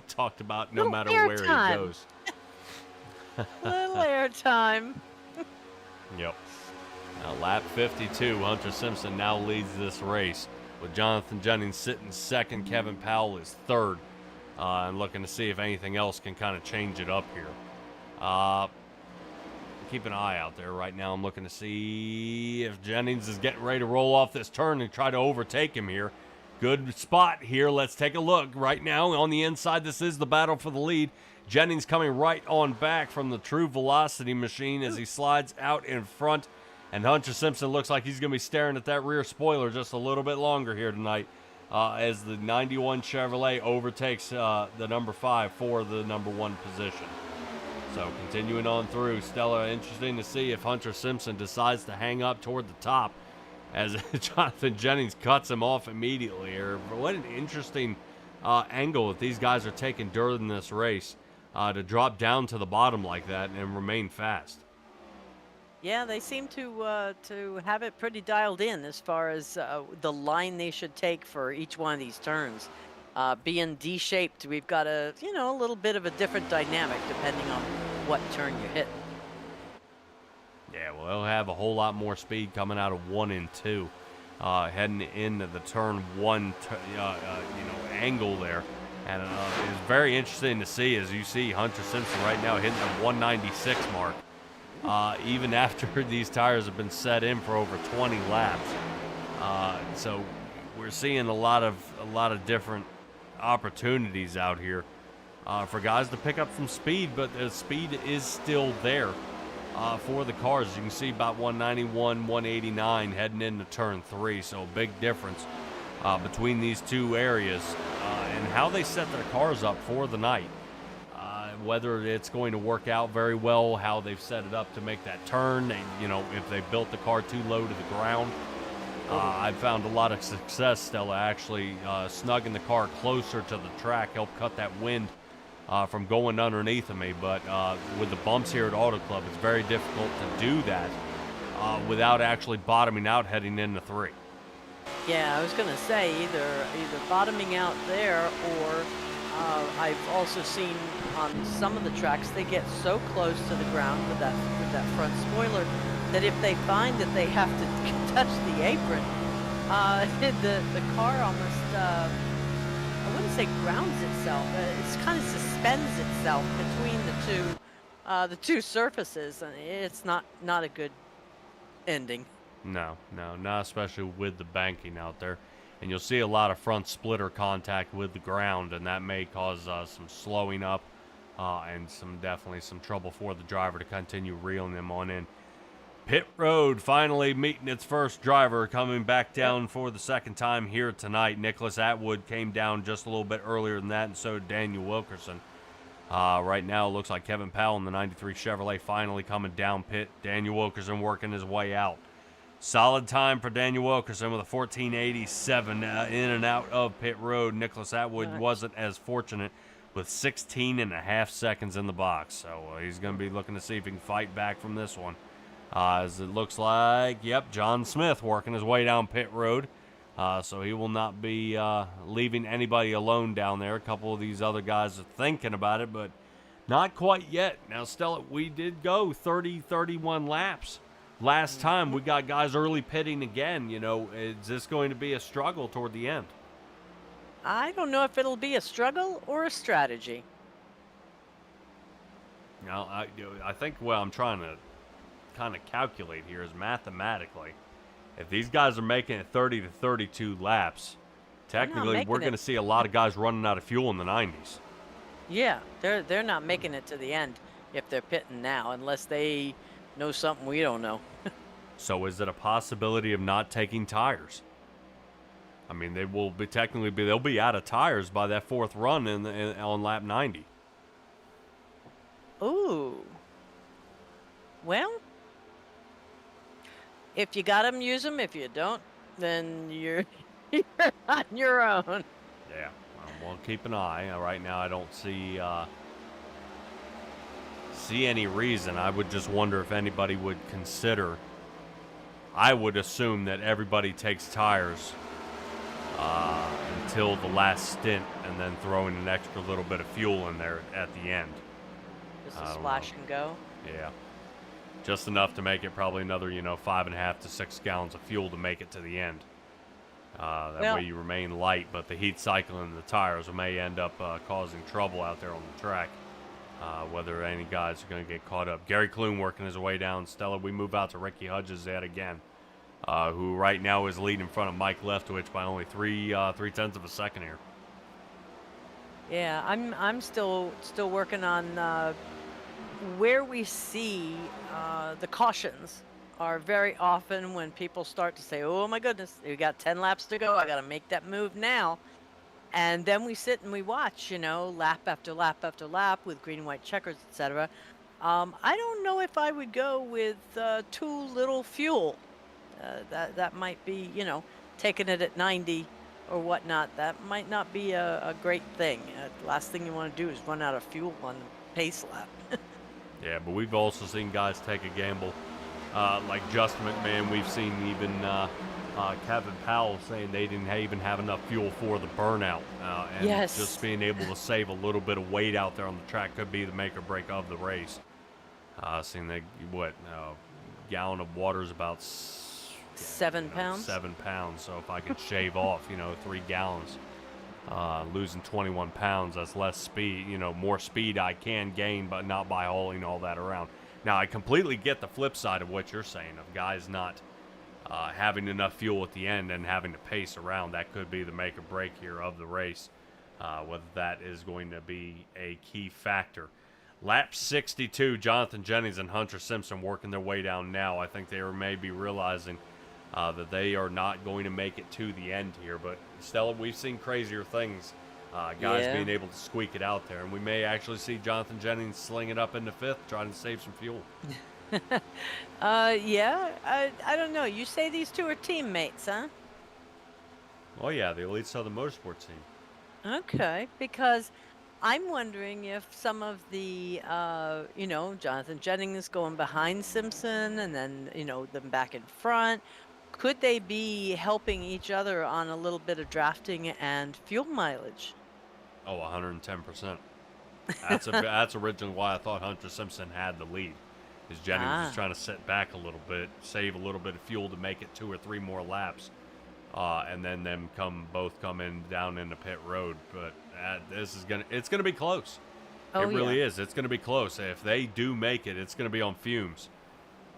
talked about no matter where he goes. Little airtime. Yep. Now, lap 52, Hunter Simpson now leads this race with Jonathan Jennings sitting second. Kevin Powell is third. And looking to see if anything else can kind of change it up here. Keep an eye out there right now. I'm looking to see if Jennings is getting ready to roll off this turn and try to overtake him here. Good spot here. Let's take a look right now on the inside. This is the battle for the lead. Jennings coming right on back from the True Velocity machine as he slides out in front. And Hunter Simpson looks like he's going to be staring at that rear spoiler just a little bit longer here tonight. as the 91 Chevrolet overtakes the number 5 for the number 1 position. So continuing on through, Stella, interesting to see if Hunter Simpson decides to hang up toward the top as Jonathan Jennings cuts him off immediately. What an interesting angle that these guys are taking during this race to drop down to the bottom like that and remain fast. Yeah, they seem to have it pretty dialed in as far as the line they should take for each one of these turns. Being D-shaped, we've got a little bit of a different dynamic depending on what turn you hit. Yeah, well, they'll have a whole lot more speed coming out of 1 and 2, heading into the turn 1, angle there. And it's very interesting to see, as you see Hunter Simpson right now hitting the 196 mark. Even after these tires have been set in for over 20 laps. So we're seeing a lot of different opportunities out here for guys to pick up some speed, but the speed is still there for the cars. You can see about 191, 189 heading into turn 3, so a big difference between these two areas and how they set their cars up for the night. Whether it's going to work out very well, how they've set it up to make that turn, if they built the car too low to the ground. I've found a lot of success, Stella, actually snugging the car closer to the track, helped cut that wind from going underneath of me. But with the bumps here at Auto Club, it's very difficult to do that without actually bottoming out heading into 3. Yeah, I was going to say either bottoming out there or I've also seen on some of the tracks they get so close to the ground with that front spoiler that if they find that they have to touch the apron, the car almost I wouldn't say grounds itself. It kind of suspends itself between the two surfaces, and it's not a good ending. No, not especially with the banking out there. And you'll see a lot of front splitter contact with the ground, and that may cause some slowing up and definitely some trouble for the driver to continue reeling them on in. Pit road finally meeting its first driver, coming back down for the second time here tonight. Nicholas Atwood came down just a little bit earlier than that, and so did Daniel Wilkerson. Right now, it looks like Kevin Powell in the 93 Chevrolet finally coming down pit. Daniel Wilkerson working his way out. Solid time for Daniel Wilkerson with a 1487 in and out of pit road. Nicholas Atwood wasn't as fortunate with 16 and a half seconds in the box. So he's going to be looking to see if he can fight back from this one. As it looks like, John Smith working his way down pit road. So he will not be leaving anybody alone down there. A couple of these other guys are thinking about it, but not quite yet. Now, Stella, we did go 31 laps. Last time we got guys early pitting again. Is this going to be a struggle toward the end? I don't know if it'll be a struggle or a strategy. Now, I think what I'm trying to kind of calculate here is mathematically, if these guys are making it 30 to 32 laps, technically we're going to see a lot of guys running out of fuel in the 90s. Yeah, they're not making it to the end if they're pitting now, unless they know something we don't know. So is it a possibility of not taking tires? I mean, they will be they'll be out of tires by that fourth run on lap 90. Ooh. Well, if you got them, use them. If you don't, then you're on your own. Yeah, we'll keep an eye. Right now, I don't see any reason. I would just wonder if anybody would consider. I would assume that everybody takes tires until the last stint, and then throwing an extra little bit of fuel in there at the end. Just a splash and go. Yeah, just enough to make it probably another 5.5 to 6 gallons of fuel to make it to the end. That way you remain light, but the heat cycle in the tires may end up causing trouble out there on the track. Whether any guys are going to get caught up. Gary Kloon working his way down. Stella, we move out to Ricky Hudges yet again, who right now is leading in front of Mike Leftwich by only 3/10 of a second here. Yeah, I'm still working on where we see the cautions are very often when people start to say, "Oh my goodness, we got 10 laps to go. I got to make that move now." And then we sit and we watch, lap after lap after lap with green and white checkers, etc. I don't know if I would go with too little fuel. That might be, taking it at 90 or whatnot. That might not be a great thing. The last thing you want to do is run out of fuel on the pace lap. Yeah, but we've also seen guys take a gamble. Like Justin McMahon, we've seen even Kevin Powell saying they didn't even have enough fuel for the burnout. And Yes. just being able to save a little bit of weight out there on the track could be the make or break of the race. Seeing that, gallon of water is about 7 pounds. 7 pounds. So if I could shave off, 3 gallons, losing 21 pounds, that's less speed, more speed I can gain, but not by hauling all that around. Now, I completely get the flip side of what you're saying, of guys not having enough fuel at the end and having to pace around. That could be the make or break here of the race, whether that is going to be a key factor. Lap 62, Jonathan Jennings and Hunter Simpson working their way down now. I think they are maybe realizing that they are not going to make it to the end here. But, Stella, we've seen crazier things. Guys being able to squeak it out there. And we may actually see Jonathan Jennings sling it up into 5th, trying to save some fuel. Yeah, I don't know. You say these two are teammates, huh? Oh, yeah, the Elite Southern Motorsports team. Okay, because I'm wondering if some of the, Jonathan Jennings going behind Simpson and then, them back in front, could they be helping each other on a little bit of drafting and fuel mileage? Oh, 110%. That's originally why I thought Hunter Simpson had the lead. Because Jennings was trying to sit back a little bit, save a little bit of fuel to make it 2 or 3 more laps, and then them both come in down into pit road. But it's gonna be close. Oh, it really is. It's gonna be close. If they do make it, it's gonna be on fumes.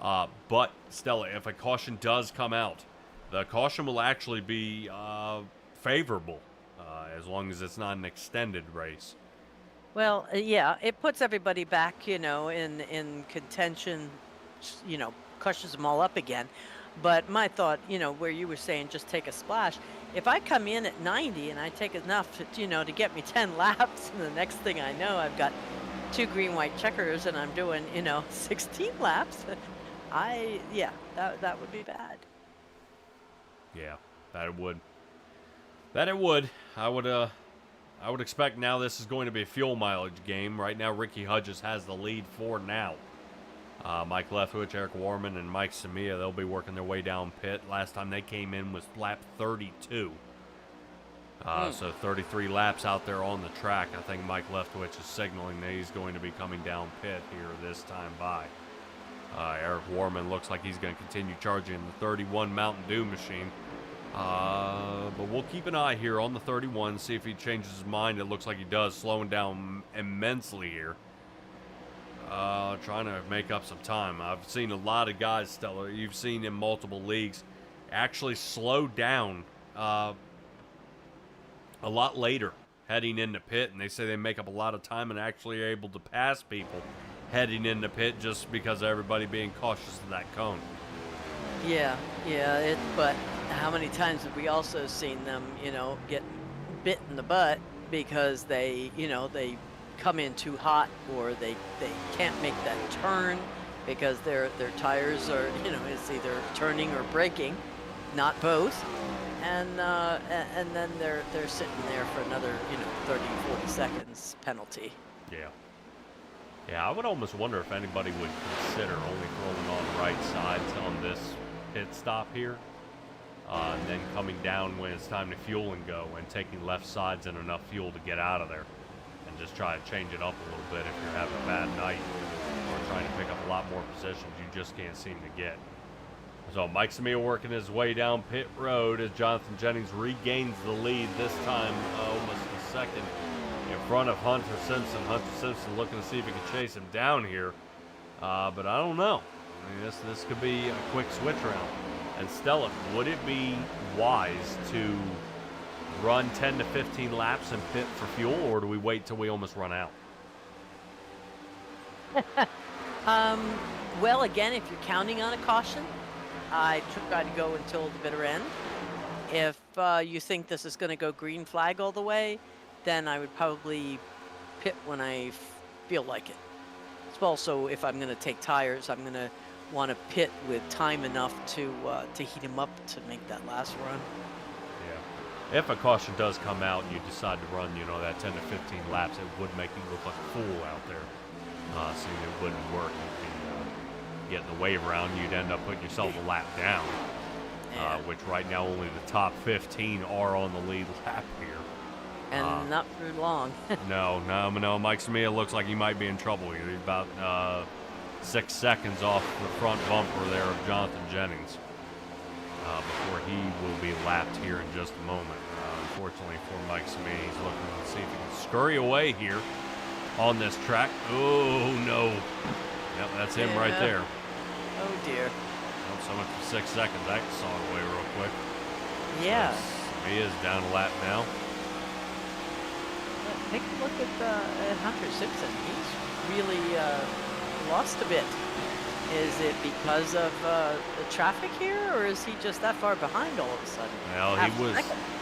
But Stella, if a caution does come out, the caution will actually be favorable, as long as it's not an extended race. Well, yeah, it puts everybody back, in contention, crushes them all up again. But my thought, where you were saying just take a splash, if I come in at 90 and I take enough to get me 10 laps, and the next thing I know, I've got 2 green white checkers and I'm doing, 16 laps, that would be bad. Yeah, that it would. I would expect now this is going to be a fuel mileage game. Right now, Ricky Hudges has the lead for now. Mike Leftwich, Eric Warman, and Mike Samia, they'll be working their way down pit. Last time they came in was lap 32. So 33 laps out there on the track. I think Mike Leftwich is signaling that he's going to be coming down pit here this time by. Eric Warman looks like he's going to continue charging the 31 Mountain Dew machine. But we'll keep an eye here on the 31, see if he changes his mind. It looks like he does, slowing down immensely here. Trying to make up some time. I've seen a lot of guys, Stella, you've seen in multiple leagues, actually slow down a lot later heading into pit, and they say they make up a lot of time and actually are able to pass people heading into pit just because of everybody being cautious of that cone. Yeah, but how many times have we also seen them, get bit in the butt because they come in too hot, or they can't make that turn because their tires are, it's either turning or braking, not both. And then they're sitting there for another, 30, 40 seconds penalty. Yeah, I would almost wonder if anybody would consider only throwing on right sides on this pit stop here, and then coming down when it's time to fuel and go, and taking left sides and enough fuel to get out of there, and just try to change it up a little bit if you're having a bad night or trying to pick up a lot more positions you just can't seem to get. So Mike Samia working his way down pit road as Jonathan Jennings regains the lead, this time almost a second in front of Hunter Simpson. Hunter Simpson looking to see if he can chase him down here, but I don't know. I mean, this could be a quick switch around. And Stella, would it be wise to run 10 to 15 laps and pit for fuel, or do we wait till we almost run out? Well, again, if you're counting on a caution, I try to go until the bitter end. If you think this is going to go green flag all the way, then I would probably pit when I feel like it. It's also, if I'm going to take tires, I'm going to want to pit with time enough to heat him up to make that last run. Yeah. If a caution does come out and you decide to run, you know, that 10 to 15 laps, it would make you look like a fool out there. So it wouldn't work. You'd be getting the wave around. You'd end up putting yourself a lap down, which right now only the top 15 are on the lead lap here. And not for long. No, Mike Samia looks like he might be in trouble here. He's about 6 seconds off the front bumper there of Jonathan Jennings before he will be lapped here in just a moment. Unfortunately for Mike Samia, he's looking to see if he can scurry away here on this track. Oh, no. Yep, that's him right there. Oh, dear. Well, so much for 6 seconds. That saw it away real quick. Yeah. So Samia is down a lap now. Take a look at Hunter Simpson. He's really lost a bit. Is it because of the traffic here, or is he just that far behind all of a sudden? Well,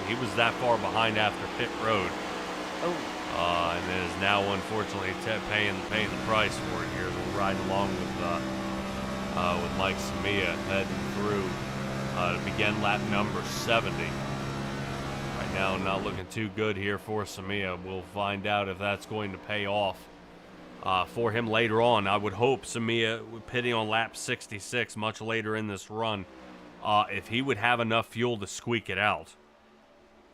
he was that far behind after pit road. Oh. And is now unfortunately paying the price for it here. We're riding along with Mike Samia heading through to begin lap number 70. Right now, not looking too good here for Samia. We'll find out if that's going to pay off for him later on. I would hope Samia pitting on lap 66 much later in this run, if he would have enough fuel to squeak it out.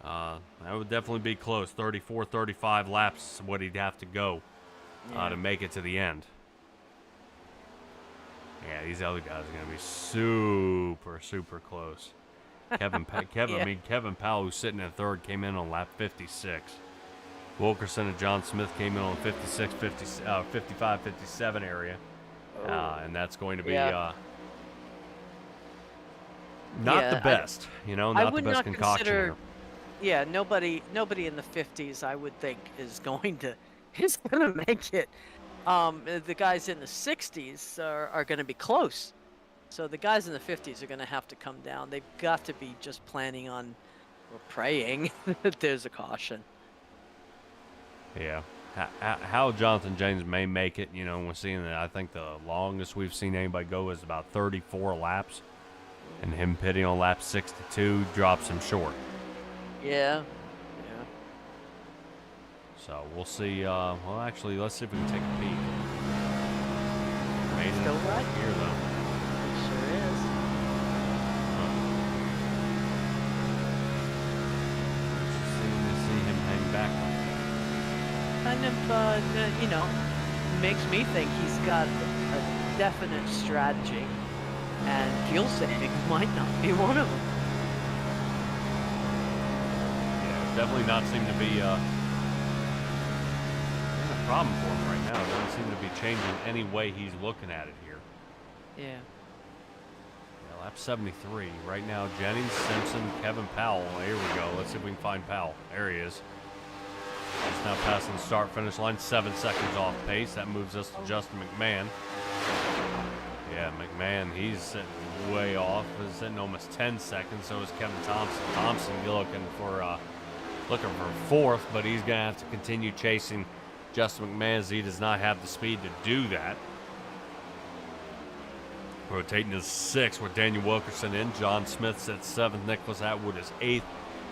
That would definitely be close. 34, 35 laps is what he'd have to go to make it to the end. Yeah, these other guys are going to be super, super close. Kevin Powell, who's sitting in third, came in on lap 56. Wilkerson and John Smith came in on 56, 55, 57 area. And that's going to be not the best, not the best concoction here. Yeah, nobody in the 50s, I would think, is going to make it. The guys in the 60s are going to be close. So the guys in the 50s are going to have to come down. They've got to be just planning on, or praying that there's a caution. Yeah. How Jonathan James may make it, we're seeing that. I think the longest we've seen anybody go is about 34 laps. And him pitting on lap 62 drops him short. Yeah. So we'll see. Well, actually, let's see if we can take a peek. Still right here, though. It sure is. See him hang back. Kind of, makes me think he's got a definite strategy, and fuel saving might not be one of them. Yeah, definitely not seem to be a problem for him right now. It doesn't seem to be changing any way he's looking at it here. Yeah. Lap 73. Right now, Jennings, Simpson, Kevin Powell. Here we go. Let's see if we can find Powell. There he is. He's now passing the start-finish line. 7 seconds off pace. That moves us to Justin McMahon. Yeah, McMahon, he's sitting way off. He's sitting almost 10 seconds. So is Kevin Thompson. Thompson looking for fourth, but he's going to have to continue chasing Justin McMahon as he does not have the speed to do that. Rotating to 6th with Daniel Wilkerson in. John Smith's at 7th. Nicholas Atwood is 8th.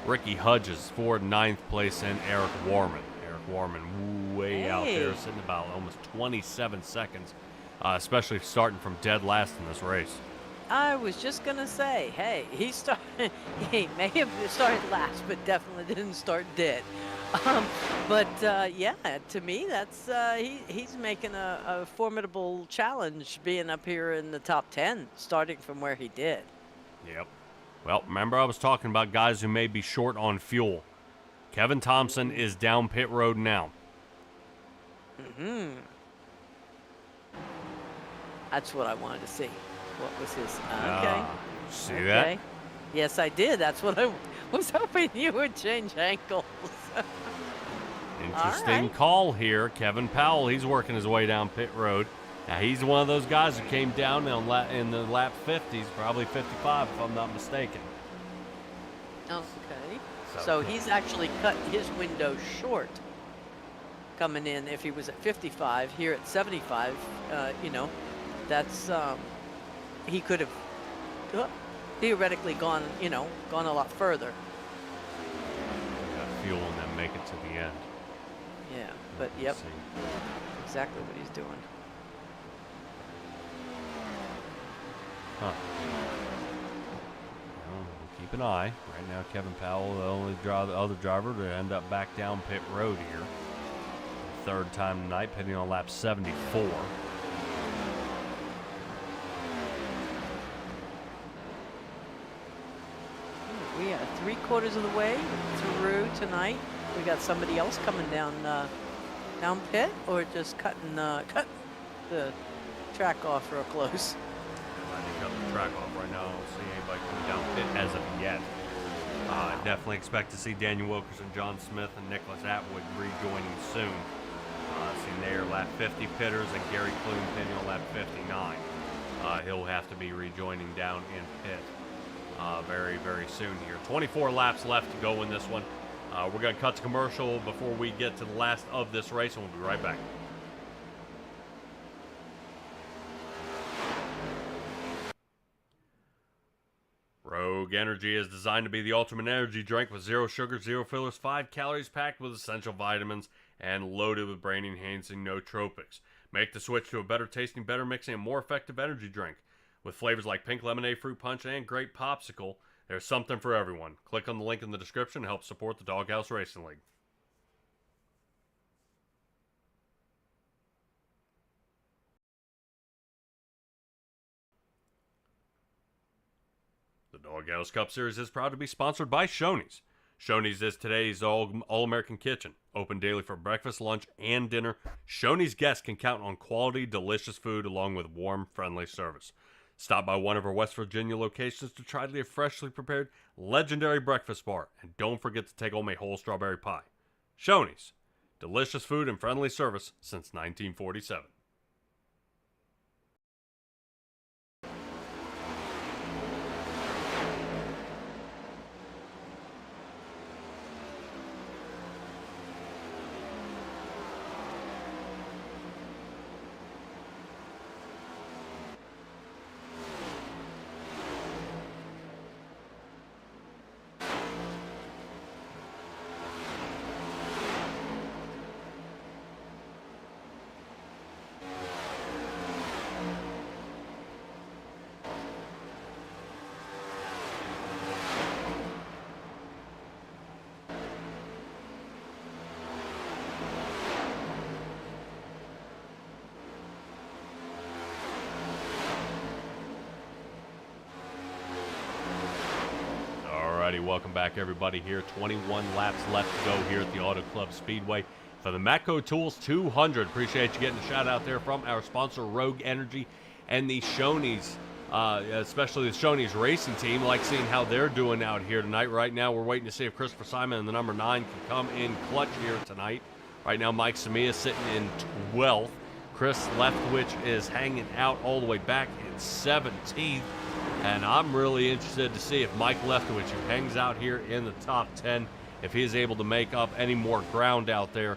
Ricky Hudges for 9th place in. Eric Warman. Eric Warman way out there, sitting about almost 27 seconds, especially starting from dead last in this race. I was just going to say, hey, he may have started last, but definitely didn't start dead. Yeah, to me, that's he's making a formidable challenge being up here in the top 10, starting from where he did. Yep. Well, remember I was talking about guys who may be short on fuel. Kevin Thompson is down pit road now. That's what I wanted to see. What was his? Okay. See that? Yes, I did. That's what I was hoping you would change ankles. Interesting call here. Kevin Powell, he's working his way down pit road. Now, he's one of those guys who came down in the lap 50s, probably 55 if I'm not mistaken. Okay. So he's actually cut his window short coming in. If he was at 55, here at 75, you know, that's, he could have theoretically gone, you know, gone a lot further. Got fuel and then make it to the end. Yeah, but yep, exactly what he's doing. Huh. Well, we'll keep an eye. Right now, Kevin Powell, the only other driver to end up back down pit road here. Third time tonight, pitting on lap 74. We are 3/4 of the way through tonight. We got somebody else coming down down pit, or just cut the track off real close. I think cut the track off right now. I don't see anybody coming down pit as of yet. Definitely expect to see Daniel Wilkerson, John Smith, and Nicholas Atwood rejoining soon. Seen there lap 50 pitters and Gary Clune pitting on lap 59. He'll have to be rejoining down in pit very, very soon here. 24 laps left to go in this one. We're going to cut to commercial before we get to the last of this race, and we'll be right back. Rogue Energy is designed to be the ultimate energy drink with 0 sugar, 0 fillers, 5 calories, packed with essential vitamins, and loaded with brain-enhancing nootropics. Make the switch to a better tasting, better mixing, and more effective energy drink. With flavors like pink lemonade, fruit punch, and grape popsicle, there's something for everyone. Click on the link in the description to help support the Doghouse Racing League. The Doghouse Cup Series is proud to be sponsored by Shoney's. Shoney's is today's all-American kitchen. Open daily for breakfast, lunch, and dinner. Shoney's guests can count on quality, delicious food along with warm, friendly service. Stop by one of our West Virginia locations to try their freshly prepared, legendary breakfast bar. And don't forget to take home a whole strawberry pie. Shoney's. Delicious food and friendly service since 1947. Alrighty, welcome back everybody here. 21 laps left to go here at the Auto Club Speedway for the Matco Tools 200. Appreciate you getting a shout out there from our sponsor Rogue Energy and the Shoney's, especially the Shoney's racing team. Like seeing how they're doing out here tonight. Right now we're waiting to see if Christopher Simon and the number 9 can come in clutch here tonight. Right now Mike Samia sitting in 12th. Chris Leftwich is hanging out all the way back in 17th. And I'm really interested to see if Mike Leftwich, who hangs out here in the top 10, if he's able to make up any more ground out there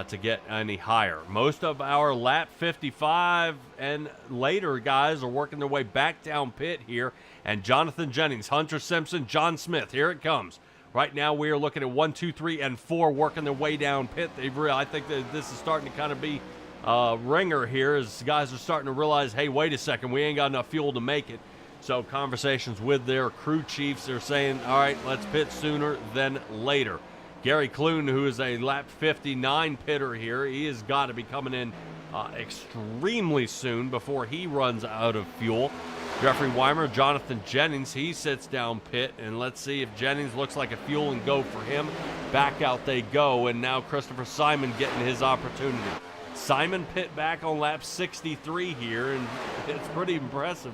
to get any higher. Most of our lap 55 and later guys are working their way back down pit here. And Jonathan Jennings, Hunter Simpson, John Smith, here it comes. Right now we are looking at 1, 2, 3, and 4 working their way down pit. I think that this is starting to kind of be a ringer here as guys are starting to realize, hey, wait a second, we ain't got enough fuel to make it. So conversations with their crew chiefs are saying, all right, let's pit sooner than later. Gary Clune, who is a lap 59 pitter here, he has got to be coming in extremely soon before he runs out of fuel. Jeffrey Weimer, Jonathan Jennings, he sits down pit, and let's see if Jennings looks like a fuel and go for him. Back out they go, and now Christopher Simon getting his opportunity. Simon pit back on lap 63 here, and it's pretty impressive.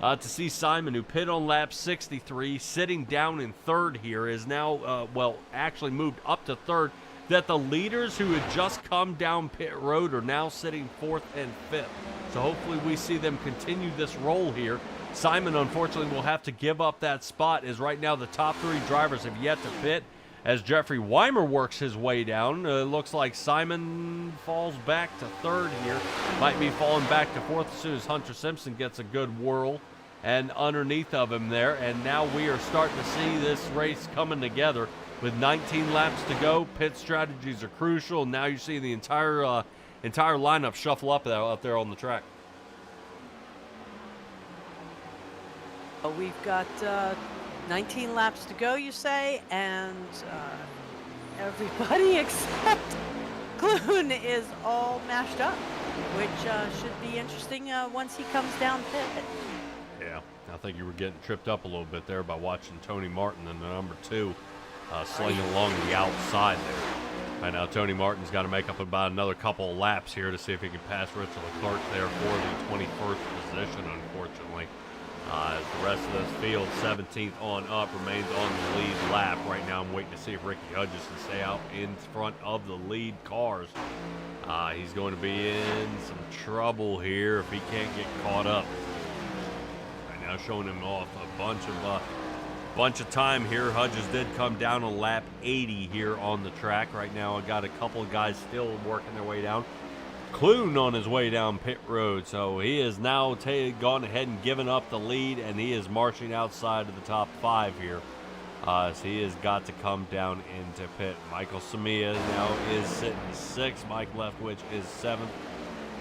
To see Simon, who pit on lap 63, sitting down in third here, is now, actually moved up to third that the leaders who had just come down pit road are now sitting 4th and 5th. So hopefully we see them continue this roll here. Simon, unfortunately, will have to give up that spot, as right now the top 3 drivers have yet to pit. As Jeffrey Weimer works his way down, it looks like Simon falls back to 3rd here. Might be falling back to 4th as soon as Hunter Simpson gets a good whirl and underneath of him there. And now we are starting to see this race coming together. With 19 laps to go, pit strategies are crucial. Now you see the entire lineup shuffle up out there on the track. We've got 19 laps to go, you say, and everybody except Clune is all mashed up, which should be interesting once he comes down pit. Yeah, I think you were getting tripped up a little bit there by watching Tony Martin in the number 2 slinging along the outside there. Right now, Tony Martin's got to make up about another couple of laps here to see if he can pass Richard Leclerc there for the 21st position, unfortunately. As the rest of this field, 17th on up, remains on the lead lap. Right now, I'm waiting to see if Ricky Hudges can stay out in front of the lead cars. He's going to be in some trouble here if he can't get caught up. Right now, showing him off a bunch of time here. Hudges did come down on lap 80 here on the track. Right now, I got a couple of guys still working their way down. Clune on his way down pit road, so he has now gone ahead and given up the lead, and he is marching outside of the top 5 here. So he has got to come down into pit. Michael Samia now is sitting 6th. Mike Leftwich is 7th.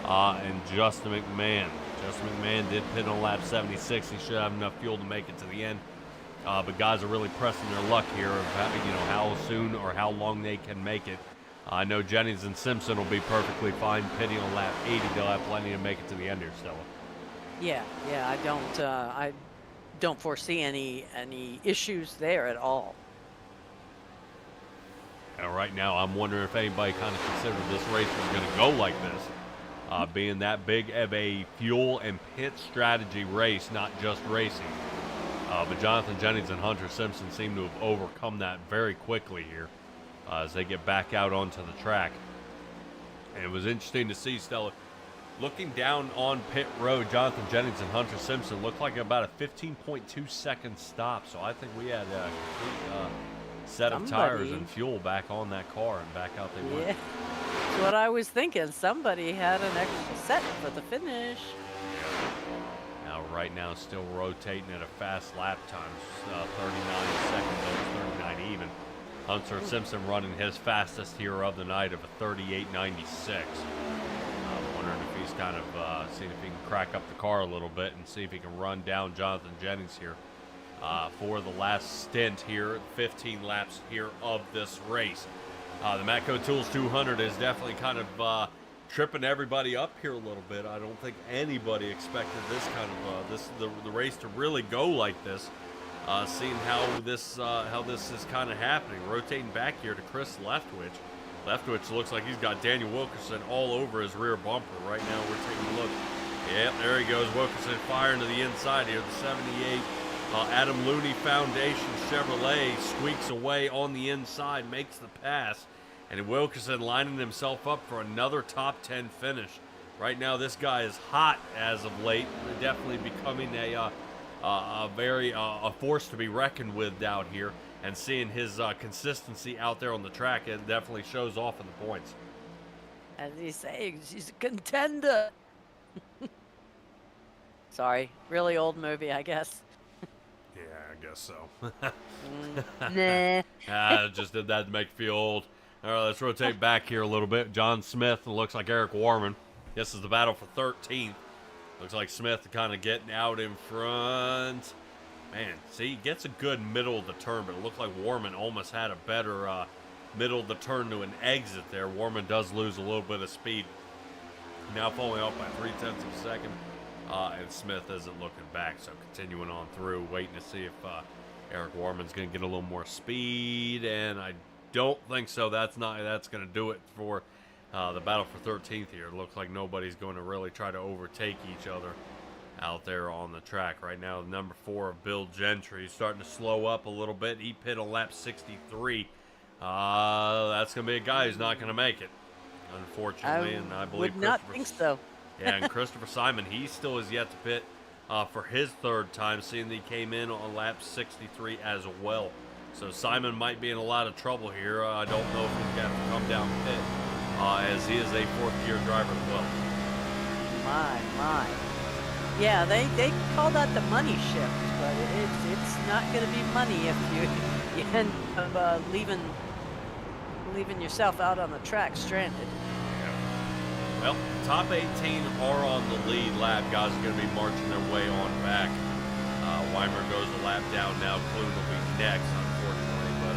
And Justin McMahon. Justin McMahon did pit on lap 76. He should have enough fuel to make it to the end. But guys are really pressing their luck here of how soon or how long they can make it. I know Jennings and Simpson will be perfectly fine pitting on lap 80. They'll have plenty to make it to the end here, Stella. Yeah, I don't foresee any issues there at all. And right now, I'm wondering if anybody kind of considered this race was going to go like this, being that big of a fuel and pit strategy race, not just racing. But Jonathan Jennings and Hunter Simpson seem to have overcome that very quickly here. As they get back out onto the track. And it was interesting to see, Stella, looking down on pit road, Jonathan Jennings and Hunter Simpson looked like about a 15.2 second stop. So I think we had a complete set of tires and fuel back on that car, and back out they went. Yeah, that's what I was thinking. Somebody had an extra set for the finish. Now, right now, still rotating at a fast lap time, 39 seconds, almost 39 even. Hunter Simpson running his fastest here of the night of a 38.96. I'm wondering if he's kind of seeing if he can crack up the car a little bit and see if he can run down Jonathan Jennings here for the last stint here, 15 laps here of this race. The Matco Tools 200 is definitely kind of tripping everybody up here a little bit. I don't think anybody expected this kind of the race to really go like this. Seeing how this is kind of happening. Rotating back here to Chris Leftwich. Leftwich looks like he's got Daniel Wilkerson all over his rear bumper. Right now we're taking a look. Yep, there he goes. Wilkerson firing to the inside here. The 78 Adam Looney Foundation Chevrolet squeaks away on the inside, makes the pass. And Wilkerson lining himself up for another top 10 finish. Right now this guy is hot as of late. Definitely becoming a force to be reckoned with out here, and seeing his consistency out there on the track, it definitely shows off in the points. As he's saying, she's a contender. Sorry, really old movie, I guess. Yeah, I guess so. Nah. Just did that to make you feel old. All right, let's rotate back here a little bit. John Smith, it looks like Eric Warman. This is the battle for 13th. Looks like Smith kind of getting out in front. Man, see, he gets a good middle of the turn, but it looked like Warman almost had a better middle of the turn to an exit there. Warman does lose a little bit of speed. Now falling off by 0.3 of a second. And Smith isn't looking back, so continuing on through, waiting to see if Eric Warman's going to get a little more speed, and I don't think so. That's going to do it for the battle for 13th here. It looks like nobody's going to really try to overtake each other out there on the track. Right now, number 4 of Bill Gentry is starting to slow up a little bit. He pit on lap 63. That's going to be a guy who's not going to make it, unfortunately, and I believe would not think so. Yeah, and Christopher Simon, he still is yet to pit for his third time, seeing that he came in on lap 63 as well. So Simon might be in a lot of trouble here. I don't know if he's got to come down pit, as he is a fourth-year driver as well. My. Yeah, they call that the money shift, but it's not going to be money if you end up leaving yourself out on the track stranded. Well, top 18 are on the lead lap. Guys are going to be marching their way on back. Weimer goes a lap down now. Clune will be next, unfortunately. But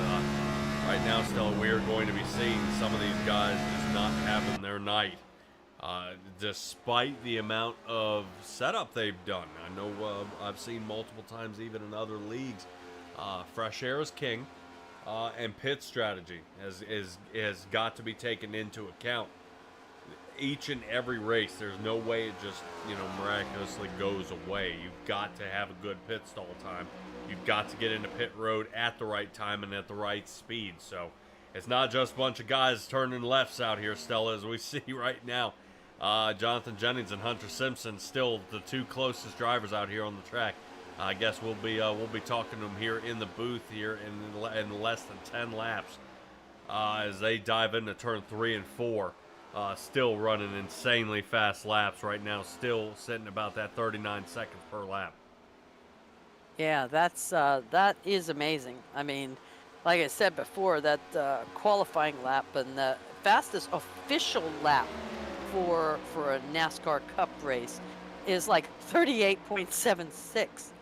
right now, still, we're going to be seeing some of these guys just not having their night, despite the amount of setup they've done. I know I've seen multiple times, even in other leagues, fresh air is king, and pit strategy has got to be taken into account. Each and every race, there's no way it just, miraculously goes away. You've got to have a good pit stall time. You've got to get into pit road at the right time and at the right speed. So it's not just a bunch of guys turning lefts out here, Stella, as we see right now. Jonathan Jennings and Hunter Simpson still the two closest drivers out here on the track. I guess we'll be talking to them here in the booth here in less than 10 laps as they dive into turn 3 and 4. Still running insanely fast laps right now, still sitting about that 39 seconds per lap. Yeah, that is amazing. I mean, like I said before, that qualifying lap and the fastest official lap for a NASCAR Cup race is like 38.76.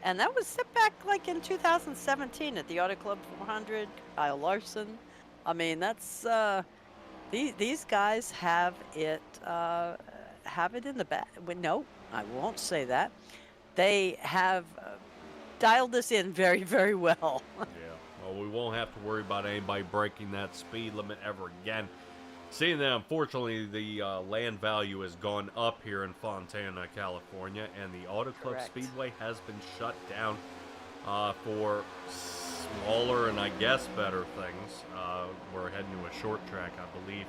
And that was set back like in 2017 at the Auto Club 400, Kyle Larson. I mean, that's these guys have it in the back. No, I won't say that. They have dialed this in very, very well. Yeah, well, we won't have to worry about anybody breaking that speed limit ever again. Seeing that, unfortunately, the land value has gone up here in Fontana, California, and the Auto Club Speedway has been shut down for smaller and, I guess, better things. We're heading to a short track, I believe.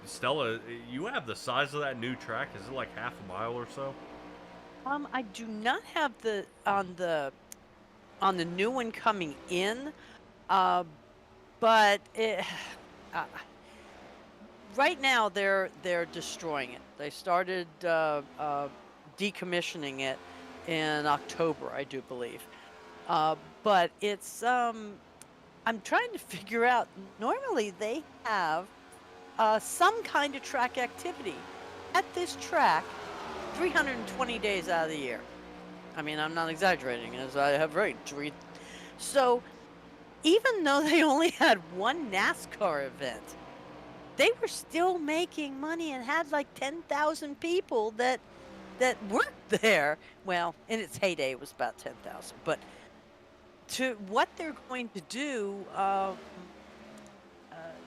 Stella, you have the size of that new track. Is it like half a mile or so? I do not have on the new one coming in, but right now they're destroying it. They started decommissioning it in October, I do believe. But it's I'm trying to figure out. Normally they have some kind of track activity at this track 320 days out of the year. I mean, I'm not exaggerating, as I have right. So even though they only had one NASCAR event, they were still making money and had like 10,000 people that worked there. Well, in its heyday, it was about 10,000. But to what they're going to do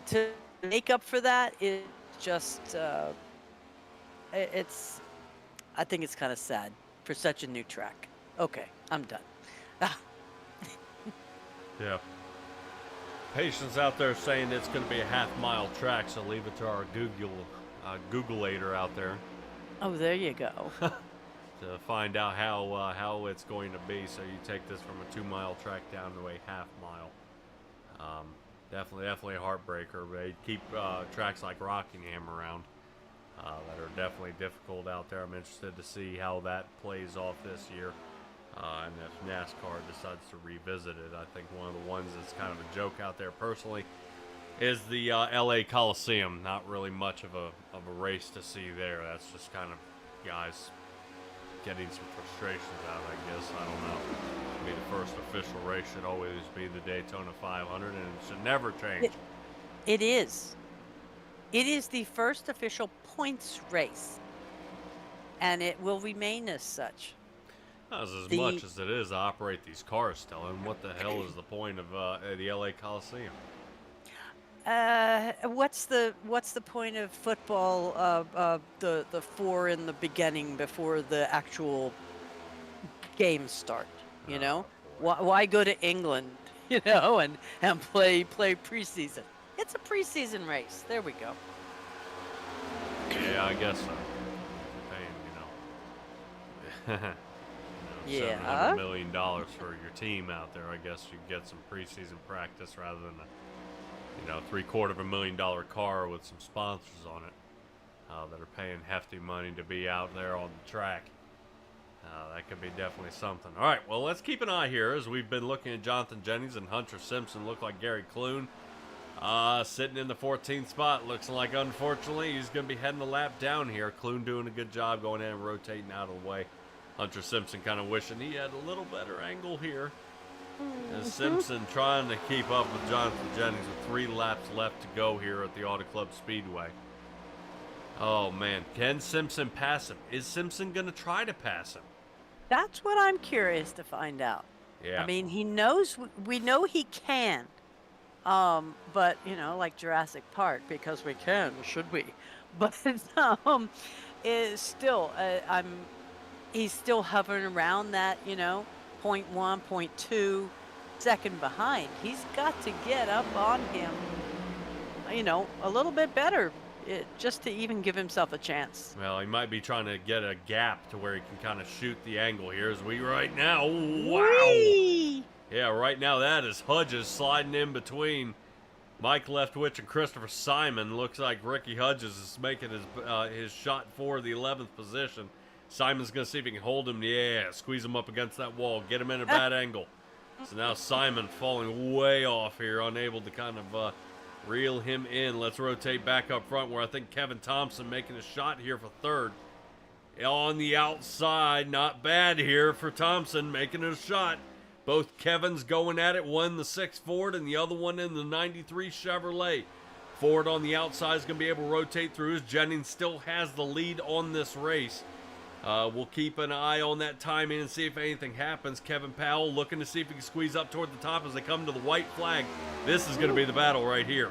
to make up for that is just I think it's kind of sad for such a new track. Okay, I'm done. Yeah. Patients out there saying it's going to be a half-mile track, so leave it to our Googleator out there. Oh, there you go. To find out how it's going to be. So you take this from a 2-mile track down to a half-mile. Definitely a heartbreaker. They keep tracks like Rockingham around that are definitely difficult out there. I'm interested to see how that plays off this year. And if NASCAR decides to revisit it. I think one of the ones that's kind of a joke out there personally is the LA Coliseum. Not really much of a race to see there. That's just kind of guys getting some frustrations out, I guess. I don't know. Be the first official race should always be the Daytona 500, and it should never change. It is. It is the first official points race, and it will remain as such. As much as it is to operate these cars, Stella, and what the hell is the point of the LA Coliseum? What's the point of football? The 4 in the beginning before the actual games start. You know, why go to England and play preseason. It's a preseason race. There we go. Yeah, I guess so. Paying, Yeah. $700 million for your team out there. I guess you get some preseason practice rather than a $750,000 car with some sponsors on it that are paying hefty money to be out there on the track. That could be definitely something. All right, well, let's keep an eye here as we've been looking at Jonathan Jennings and Hunter Simpson. Look like Gary Clune sitting in the 14th spot. Looks like, unfortunately, he's going to be heading a lap down here. Clune doing a good job going in and rotating out of the way. Hunter Simpson kind of wishing he had a little better angle here. As Simpson trying to keep up with Jonathan Jennings with 3 laps left to go here at the Auto Club Speedway. Oh, man. Can Simpson pass him? Is Simpson going to try to pass him? That's what I'm curious to find out. Yeah. I mean, he knows, we know he can. But, like Jurassic Park, because we can, should we? But, is still, he's still hovering around that, 0.1, 0.2 second behind. He's got to get up on him, a little bit better, just to even give himself a chance. Well, he might be trying to get a gap to where he can kind of shoot the angle here as we right now. Wow. Whee! Yeah, right now that is Hudges sliding in between Mike Leftwich and Christopher Simon. Looks like Ricky Hudges is making his shot for the 11th position. Simon's going to see if he can hold him. Yeah, squeeze him up against that wall. Get him in a bad angle. So now Simon falling way off here, unable to kind of reel him in. Let's rotate back up front where I think Kevin Thompson making a shot here for 3rd. On the outside, not bad here for Thompson making a shot. Both Kevins going at it, one in the 6 Ford and the other one in the 93 Chevrolet. Ford on the outside is going to be able to rotate through as Jennings still has the lead on this race. We'll keep an eye on that timing and see if anything happens. Kevin Powell looking to see if he can squeeze up toward the top as they come to the white flag. This is going to be the battle right here.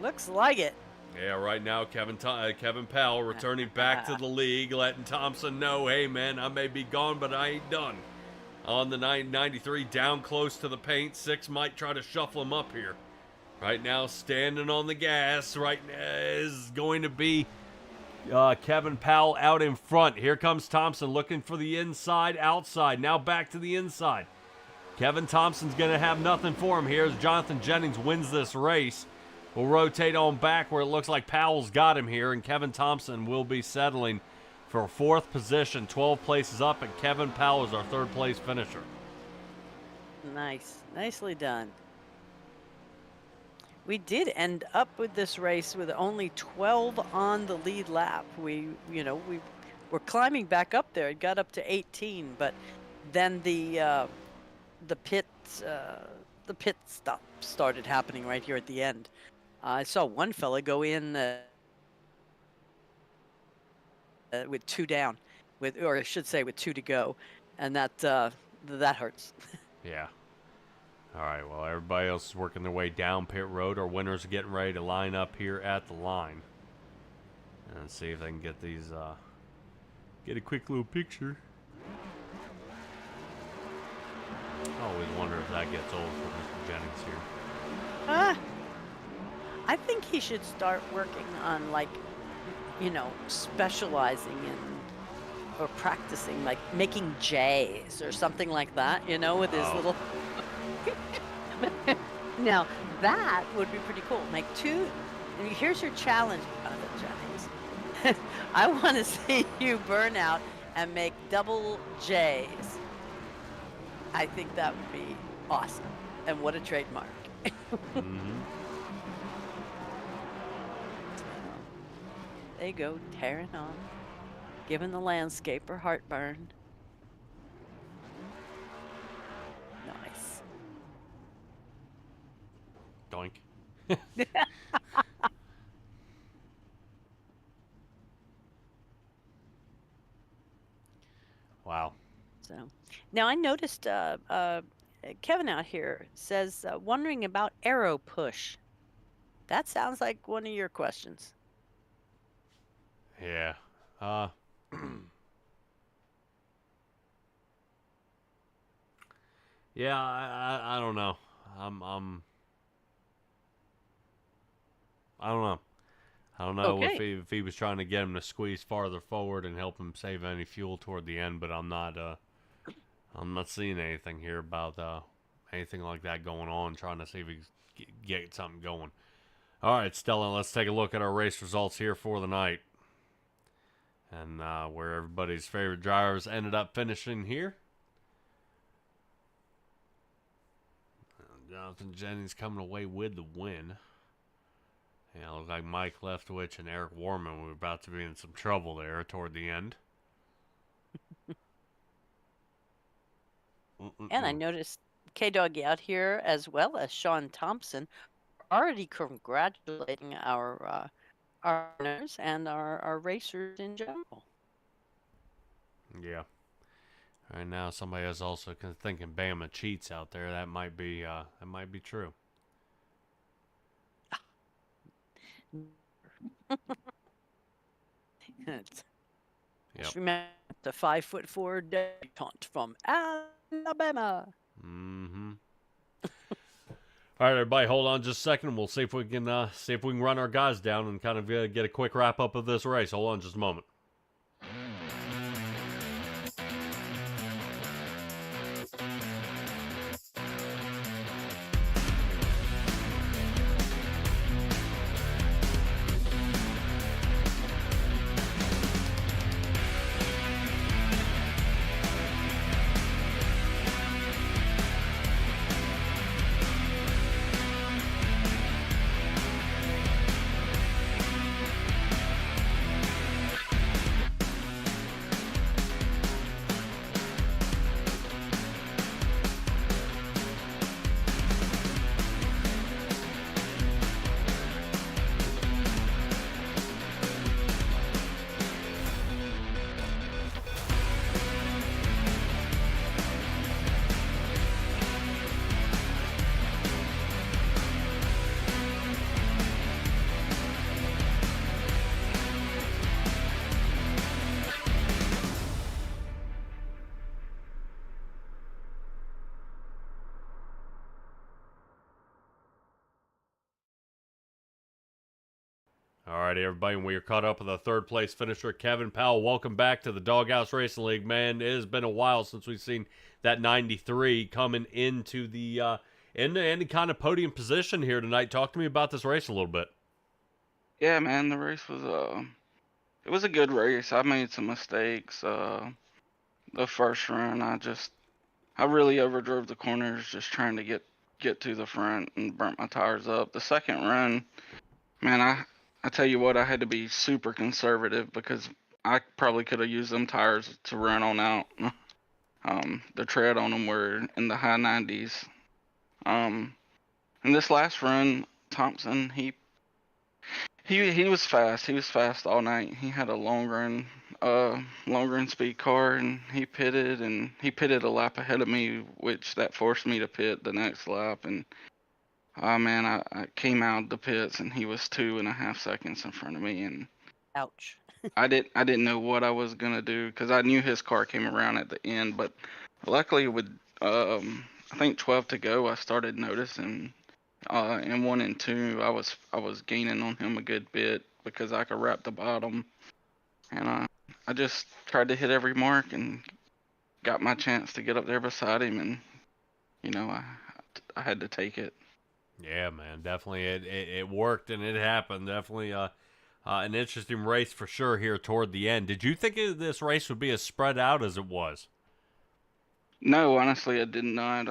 Looks like it. Yeah, right now Kevin Powell returning back to the league, letting Thompson know, hey man, I may be gone, but I ain't done. On the 993, down close to the paint. 6 might try to shuffle him up here. Right now, standing on the gas, right now is going to be Kevin Powell out in front. Here comes Thompson looking for the inside, outside. Now back to the inside. Kevin Thompson's going to have nothing for him here as Jonathan Jennings wins this race. We'll rotate on back where it looks like Powell's got him here, and Kevin Thompson will be settling for 4th position, 12 places up, and Kevin Powell is our 3rd place finisher. Nice. Nicely done. We did end up with this race with only 12 on the lead lap. We were climbing back up there. It got up to 18, but then the pit stop started happening right here at the end. I saw one fella go in with 2 down, or I should say with 2 to go, and that hurts. Yeah. All right, well, everybody else is working their way down pit road. Our winners are getting ready to line up here at the line. And see if they can get these, get a quick little picture. I always wonder if that gets old for Mr. Jennings here. I think he should start working on, specializing in, or practicing, like making J's or something like that, with his little... Now, that would be pretty cool. Make 2... Here's your challenge, Jennings. I want to see you burn out and make double J's. I think that would be awesome. And what a trademark. Mm-hmm. There you go, tearing on. Giving the landscaper heartburn. Nice. Doink. Wow. So now I noticed Kevin out here says wondering about arrow push. That sounds like one of your questions. Yeah. Yeah, I don't know. I don't know. I don't know Okay. if he was trying to get him to squeeze farther forward and help him save any fuel toward the end, but I'm not seeing anything here about anything like that going on. Trying to see if he can get something going. All right, Stella, let's take a look at our race results here for the night, and where everybody's favorite drivers ended up finishing here. Jonathan Jennings coming away with the win. Yeah, it looked like Mike Leftwich and Eric Warman were about to be in some trouble there toward the end. And I noticed K-Doggy out here as well as Sean Thompson already congratulating our runners and our racers in general. Yeah. Right now, somebody is also thinking Bama cheats out there. That might be true. Just remember the 5'4" debutante from Alabama. Mm-hmm. All right, everybody, hold on just a second. We'll see if we can run our guys down and kind of get a quick wrap up of this race. Hold on just a moment. All right, everybody, we are caught up with the third place finisher, Kevin Powell. Welcome back to the Doghouse Racing League, man. It has been a while since we've seen that 93 coming into the into any kind of podium position here tonight. Talk to me about this race a little bit. Yeah, man, the race was it was a good race. I made some mistakes. The first run, I really overdrove the corners just trying to get to the front and burnt my tires up. The second run, man, I tell you what, I had to be super conservative because I probably could have used them tires to run on out. The tread on them were in the high 90s. And this last run, Thompson, he was fast. He was fast all night. He had a long run speed car, and he pitted a lap ahead of me, which that forced me to pit the next lap. And oh man, I came out of the pits, and he was 2.5 seconds in front of me, and Ouch. I didn't know what I was gonna do because I knew his car came around at the end, but luckily with I think 12 to go, I started noticing. In 1 and 2, I was gaining on him a good bit because I could wrap the bottom, and I just tried to hit every mark and got my chance to get up there beside him, and I had to take it. Yeah, man, definitely it worked and it happened. Definitely an interesting race for sure here toward the end. Did you think this race would be as spread out as it was? No, honestly, I did not.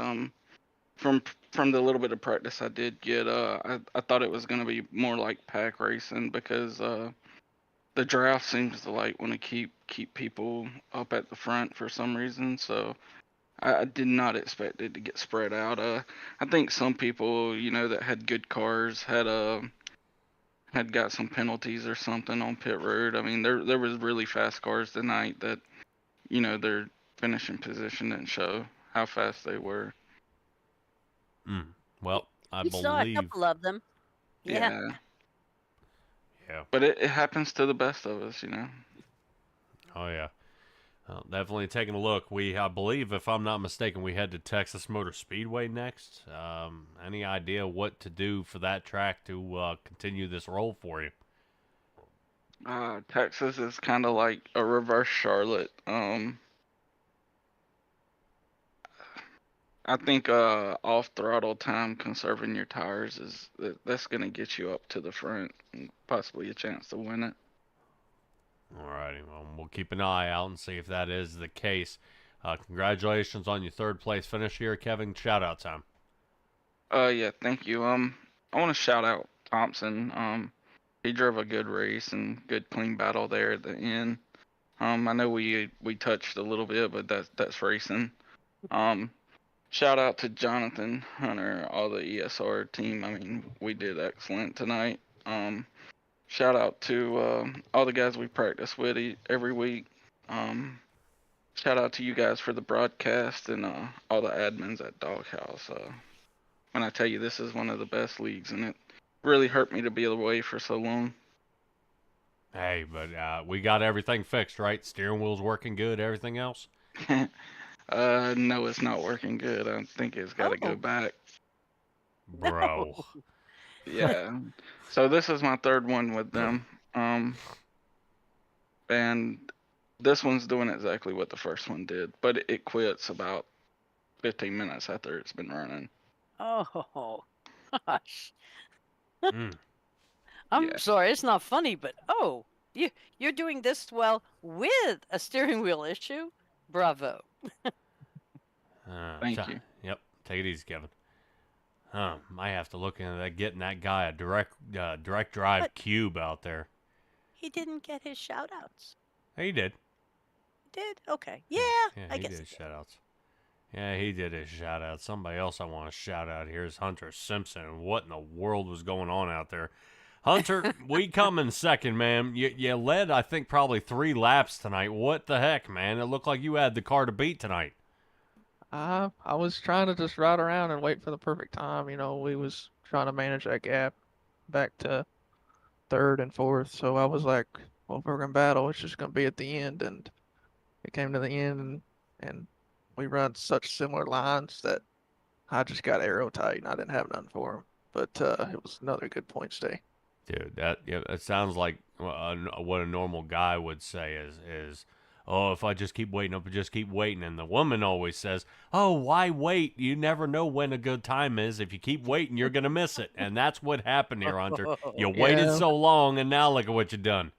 From from the little bit of practice I did get, I thought it was gonna be more like pack racing because the draft seems to like want to keep people up at the front for some reason. So I did not expect it to get spread out. I think some people, that had good cars had got some penalties or something on pit road. I mean, there was really fast cars tonight that, their finishing position didn't show how fast they were. Well, I We saw a believe. couple of them. Yeah. Yeah, Yeah. but it happens to the best of us. Oh yeah. Definitely taking a look. I believe, if I'm not mistaken, we head to Texas Motor Speedway next. Any idea what to do for that track to continue this role for you? Texas is kind of like a reverse Charlotte. I think off throttle time, conserving your tires that's gonna get you up to the front and possibly a chance to win it. Alrighty, well, we'll keep an eye out and see if that is the case. Congratulations on your third place finish here, Kevin. Shout out time. Yeah, thank you. I want to shout out Thompson. He drove a good race and good clean battle there at the end. I know we touched a little bit, but that's racing. Um, Shout out to Jonathan Hunter, all the ESR team. I mean, we did excellent tonight. Shout out to all the guys we practice with every week. Shout out to you guys for the broadcast and all the admins at Doghouse. When I tell you this is one of the best leagues, and it really hurt me to be away for so long. Hey, but we got everything fixed, right? Steering wheel's working good. Everything else? No, it's not working good. I think it's got to go Oh. back. Bro. No. Yeah. So this is my third one with them. And this one's doing exactly what the first one did, but it quits about 15 minutes after it's been running. Oh, gosh. Mm. I'm Yeah. sorry, it's not funny, but you're doing this well with a steering wheel issue? Bravo. Thank you. Yep. Take it easy, Kevin. Might have to look into that. Getting that guy a direct drive But- cube out there. He didn't get his shout outs. Hey, he did. Did? Okay. Yeah, I he guess. did his shout outs. Yeah, he did his shout out. Somebody else I want to shout out here is Hunter Simpson. What in the world was going on out there? Hunter, we come in second, man. You led, I think, probably 3 laps tonight. What the heck, man? It looked like you had the car to beat tonight. I was trying to just ride around and wait for the perfect time. We was trying to manage that gap back to third and fourth. So I was like, well, if we're gonna battle, it's just gonna be at the end. And it came to the end, and we run such similar lines that I just got arrow tight and I didn't have nothing for him. But it was another good points day. Dude, it sounds like what a normal guy would say is, oh, if I just keep waiting, I'll just keep waiting. And the woman always says, oh, why wait? You never know when a good time is. If you keep waiting, you're going to miss it. And that's what happened here, Hunter. You waited Yeah. so long, and now look at what you done.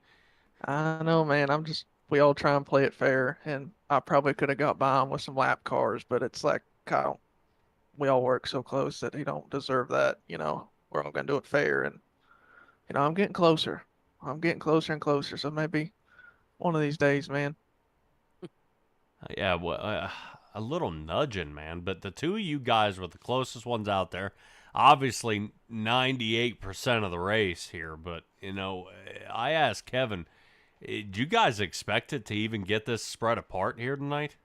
I know, man. We all try and play it fair, and I probably could have got by him with some lap cars, but it's like, Kyle, we all work so close that he don't deserve that. We're all gonna do it fair, and I'm getting closer. I'm getting closer and closer. So maybe one of these days, man. Yeah, well, a little nudging, man. But the two of you guys were the closest ones out there. Obviously, 98% of the race here. But, I asked Kevin, did you guys expect it to even get this spread apart here tonight?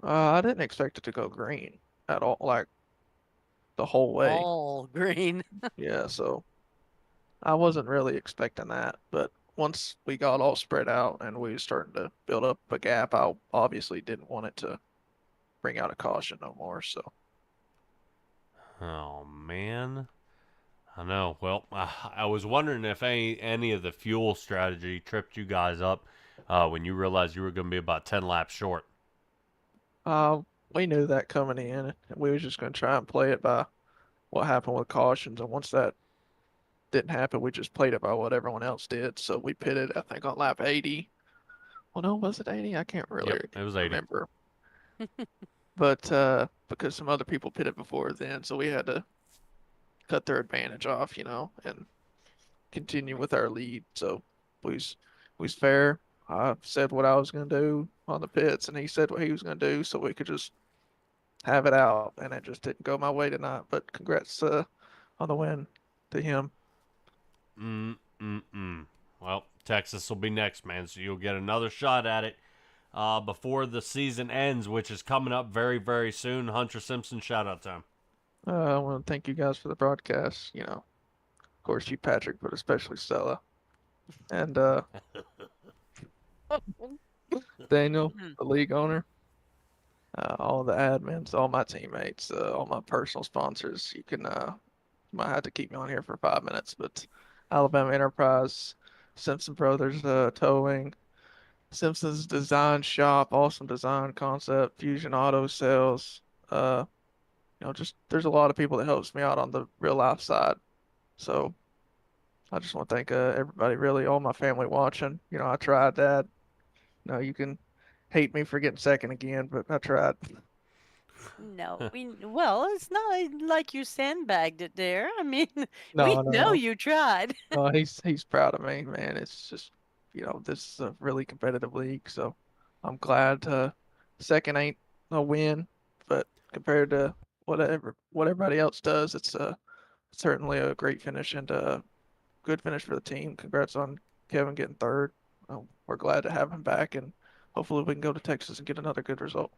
I didn't expect it to go green at all, like the whole way. All green. Yeah, so I wasn't really expecting that. But once we got all spread out and we were starting to build up a gap, I obviously didn't want it to bring out a caution no more. So Oh, man. I know. Well, I was wondering if any of the fuel strategy tripped you guys up when you realized you were going to be about 10 laps short. we knew that coming in, and we was just going to try and play it by what happened with cautions. And once that didn't happen, we just played it by what everyone else did. So we pitted, I think, on lap 80. Well, no, was it 80? I can't really Yep, it was 80. remember. But because some other people pitted before then, so we had to cut their advantage off, and continue with our lead. So we was fair. I said what I was gonna do on the pits, and he said what he was gonna do, so we could just have it out. And it just didn't go my way tonight. But congrats on the win to him. Well, Texas will be next, man, so you'll get another shot at it before the season ends, which is coming up very, very soon. Hunter Simpson, shout out time. I want to thank you guys for the broadcast. Of course, you, Patrick, but especially Stella. And Daniel, Mhm. the league owner, all the admins, all my teammates, all my personal sponsors. You can might have to keep me on here for 5 minutes, but Alabama Enterprise, Simpson Brothers Towing, Simpson's Design Shop, awesome design concept, Fusion Auto Sales. Just there's a lot of people that helps me out on the real life side. So I just want to thank everybody, really, all my family watching. I tried, Dad. You can hate me for getting second again, but I tried. No, well, it's not like you sandbagged it there. I mean, we No, know no, you tried. no. He's proud of me, man. It's just, this is a really competitive league, so I'm glad second ain't a win, but compared to what everybody else does, it's certainly a great finish and a good finish for the team. Congrats on Kevin getting third. We're glad to have him back, and hopefully we can go to Texas and get another good result.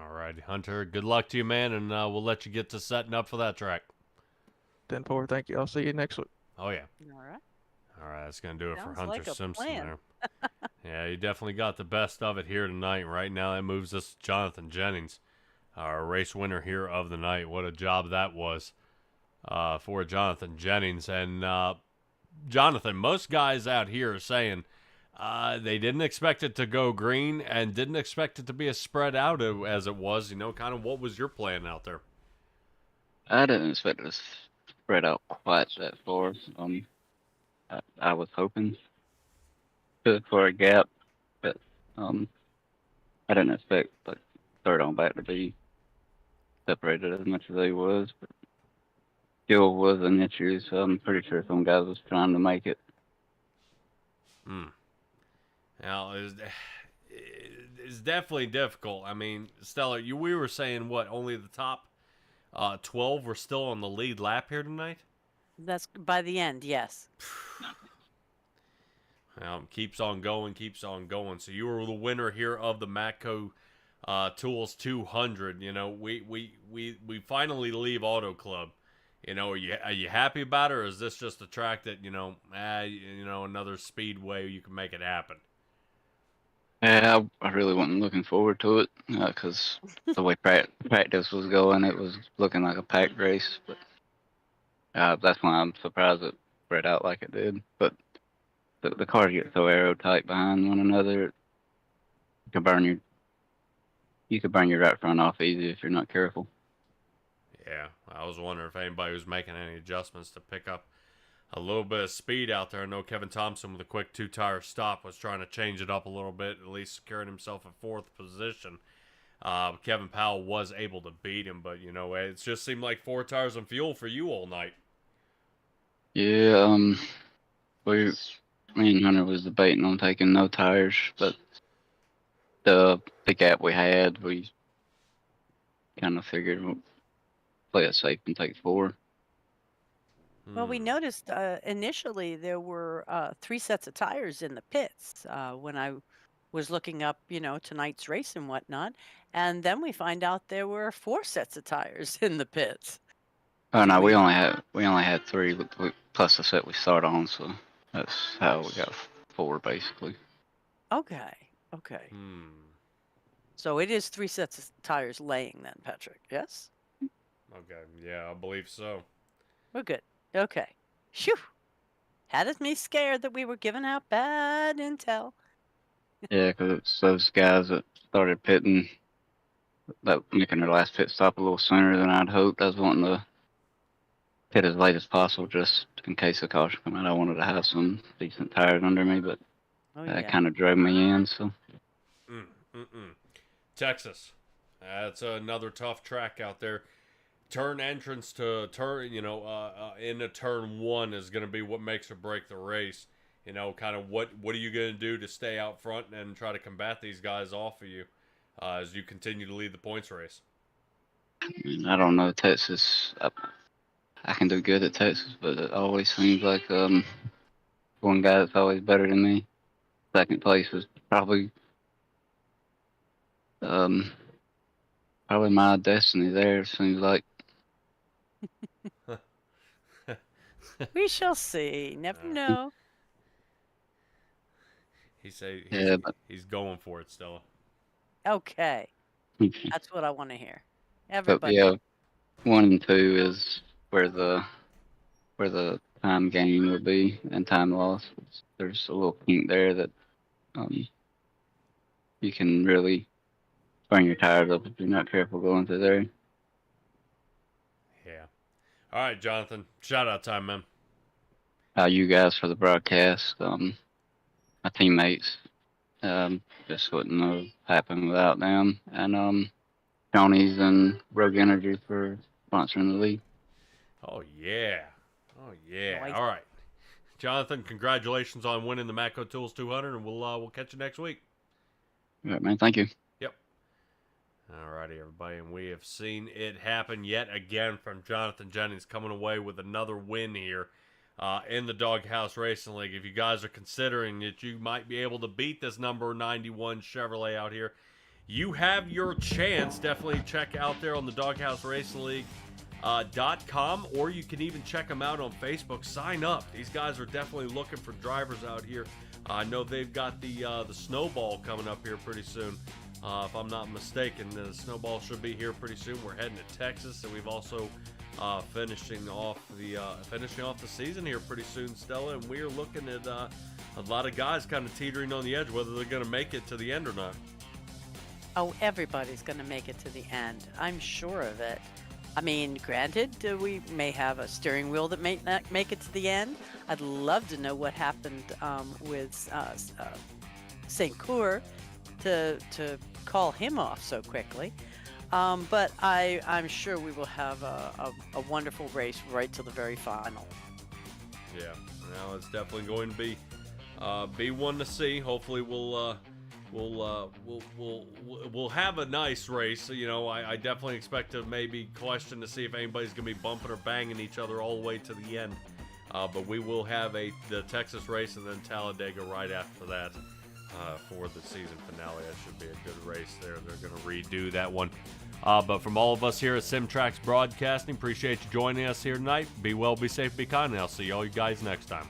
All right, Hunter. Good luck to you, man, and we'll let you get to setting up for that track. 10-4, thank you. I'll see you next week. Oh yeah. All right. All right, that's gonna do it for Sounds Hunter like a Simpson plan. there. Yeah, he definitely got the best of it here tonight. Right now, that moves us to Jonathan Jennings, our race winner here of the night. What a job that was for Jonathan Jennings. And Jonathan, most guys out here are saying they didn't expect it to go green and didn't expect it to be as spread out as it was. Kind of what was your plan out there? I didn't expect it to spread out quite that far. I was hoping for a gap, but I didn't expect like third on back to be separated as much as they was. But still was an issue, so I'm pretty sure some guys was trying to make it. Hmm. Now, it's definitely difficult. I mean, Stellar, we were saying what? Only the top 12 were still on the lead lap here tonight? That's by the end, yes. Keeps on going, keeps on going. So you were the winner here of the Matco Tools 200. We finally leave Auto Club. Are you happy about it, or is this just a track that another speedway you can make it happen? Yeah, I really wasn't looking forward to it because the way practice was going, it was looking like a packed race. But that's why I'm surprised it spread out like it did. But the cars get so aero tight behind one another, you could burn your right front off easy if you're not careful. Yeah, I was wondering if anybody was making any adjustments to pick up a little bit of speed out there. I know Kevin Thompson with a quick two-tire stop was trying to change it up a little bit, at least securing himself a fourth position. Kevin Powell was able to beat him, but it just seemed like 4 tires and fuel for you all night. Yeah, me and Hunter was debating on taking no tires, but the gap we had, we kind of figured we'll play it safe and take 4. Well, we noticed initially there were 3 sets of tires in the pits when I was looking up, tonight's race and whatnot. And then we find out there were 4 sets of tires in the pits. Oh So no, we only had 3 plus the set we start on, so that's how we got 4 basically. Okay. So it is 3 sets of tires laying then, Patrick. Yes? Okay, yeah, I believe so. We're good. Okay. Phew. Had me scared that we were giving out bad intel. Yeah, because it's those guys that started pitting, that making their last pit stop a little sooner than I'd hoped. I was wanting to pit as late as possible just in case the caution come out. I wanted to have some decent tires under me, but that kind of drove me in. So. Texas, that's another tough track out there. Turn entrance to turn, into turn 1 is going to be what makes or break the race. Kind of what are you going to do to stay out front and try to combat these guys off of you as you continue to lead the points race? I don't know, Texas. I can do good at Texas, but it always seems like one guy that's always better than me. Second place is probably my destiny there. It seems like. We shall see. Never know. He say Yeah, but he's going for it, Stella. Okay, that's what I want to hear. but Everybody. yeah, 1 and 2 is where the time gain would be and time loss. There's a little kink there that you can really burn your tires up if you're not careful going through there. Yeah. All right, Jonathan. Shout out time, man. You guys for the broadcast. My teammates just wouldn't have happened without them. And Tony's and Rogue Energy for sponsoring the league. Oh yeah. Oh yeah. Nice. All right. Jonathan, congratulations on winning the Matco Tools 200, and we'll catch you next week. All right, man. Thank you. Yep. All righty, everybody, and we have seen it happen yet again from Jonathan Jennings coming away with another win here in the Doghouse Racing League. If you guys are considering that you might be able to beat this number 91 Chevrolet out here, you have your chance. Definitely check out there on the Doghouse Racing League. .com, or you can even check them out on Facebook. Sign up. These guys are definitely looking for drivers out here. I know they've got the snowball coming up here pretty soon. If I'm not mistaken, the snowball should be here pretty soon. We're heading to Texas, and we've also finishing off the season here pretty soon, Stella. And we are looking at a lot of guys kind of teetering on the edge, whether they're going to make it to the end or not. Oh, everybody's going to make it to the end. I'm sure of it. I mean, granted, we may have a steering wheel that may not make it to the end. I'd love to know what happened with St. Cour to call him off so quickly. But I'm sure we will have a wonderful race right till the very final. Yeah, well, it's definitely going to be one to see. Hopefully, we'll have a nice race. You know, I definitely expect to maybe question to see if anybody's gonna be bumping or banging each other all the way to the end. But we will have the Texas race and then Talladega right after that for the season finale. That should be a good race there. They're gonna redo that one. But from all of us here at SimTrax Broadcasting, appreciate you joining us here tonight. Be well, be safe, be kind, and I'll see all you guys next time.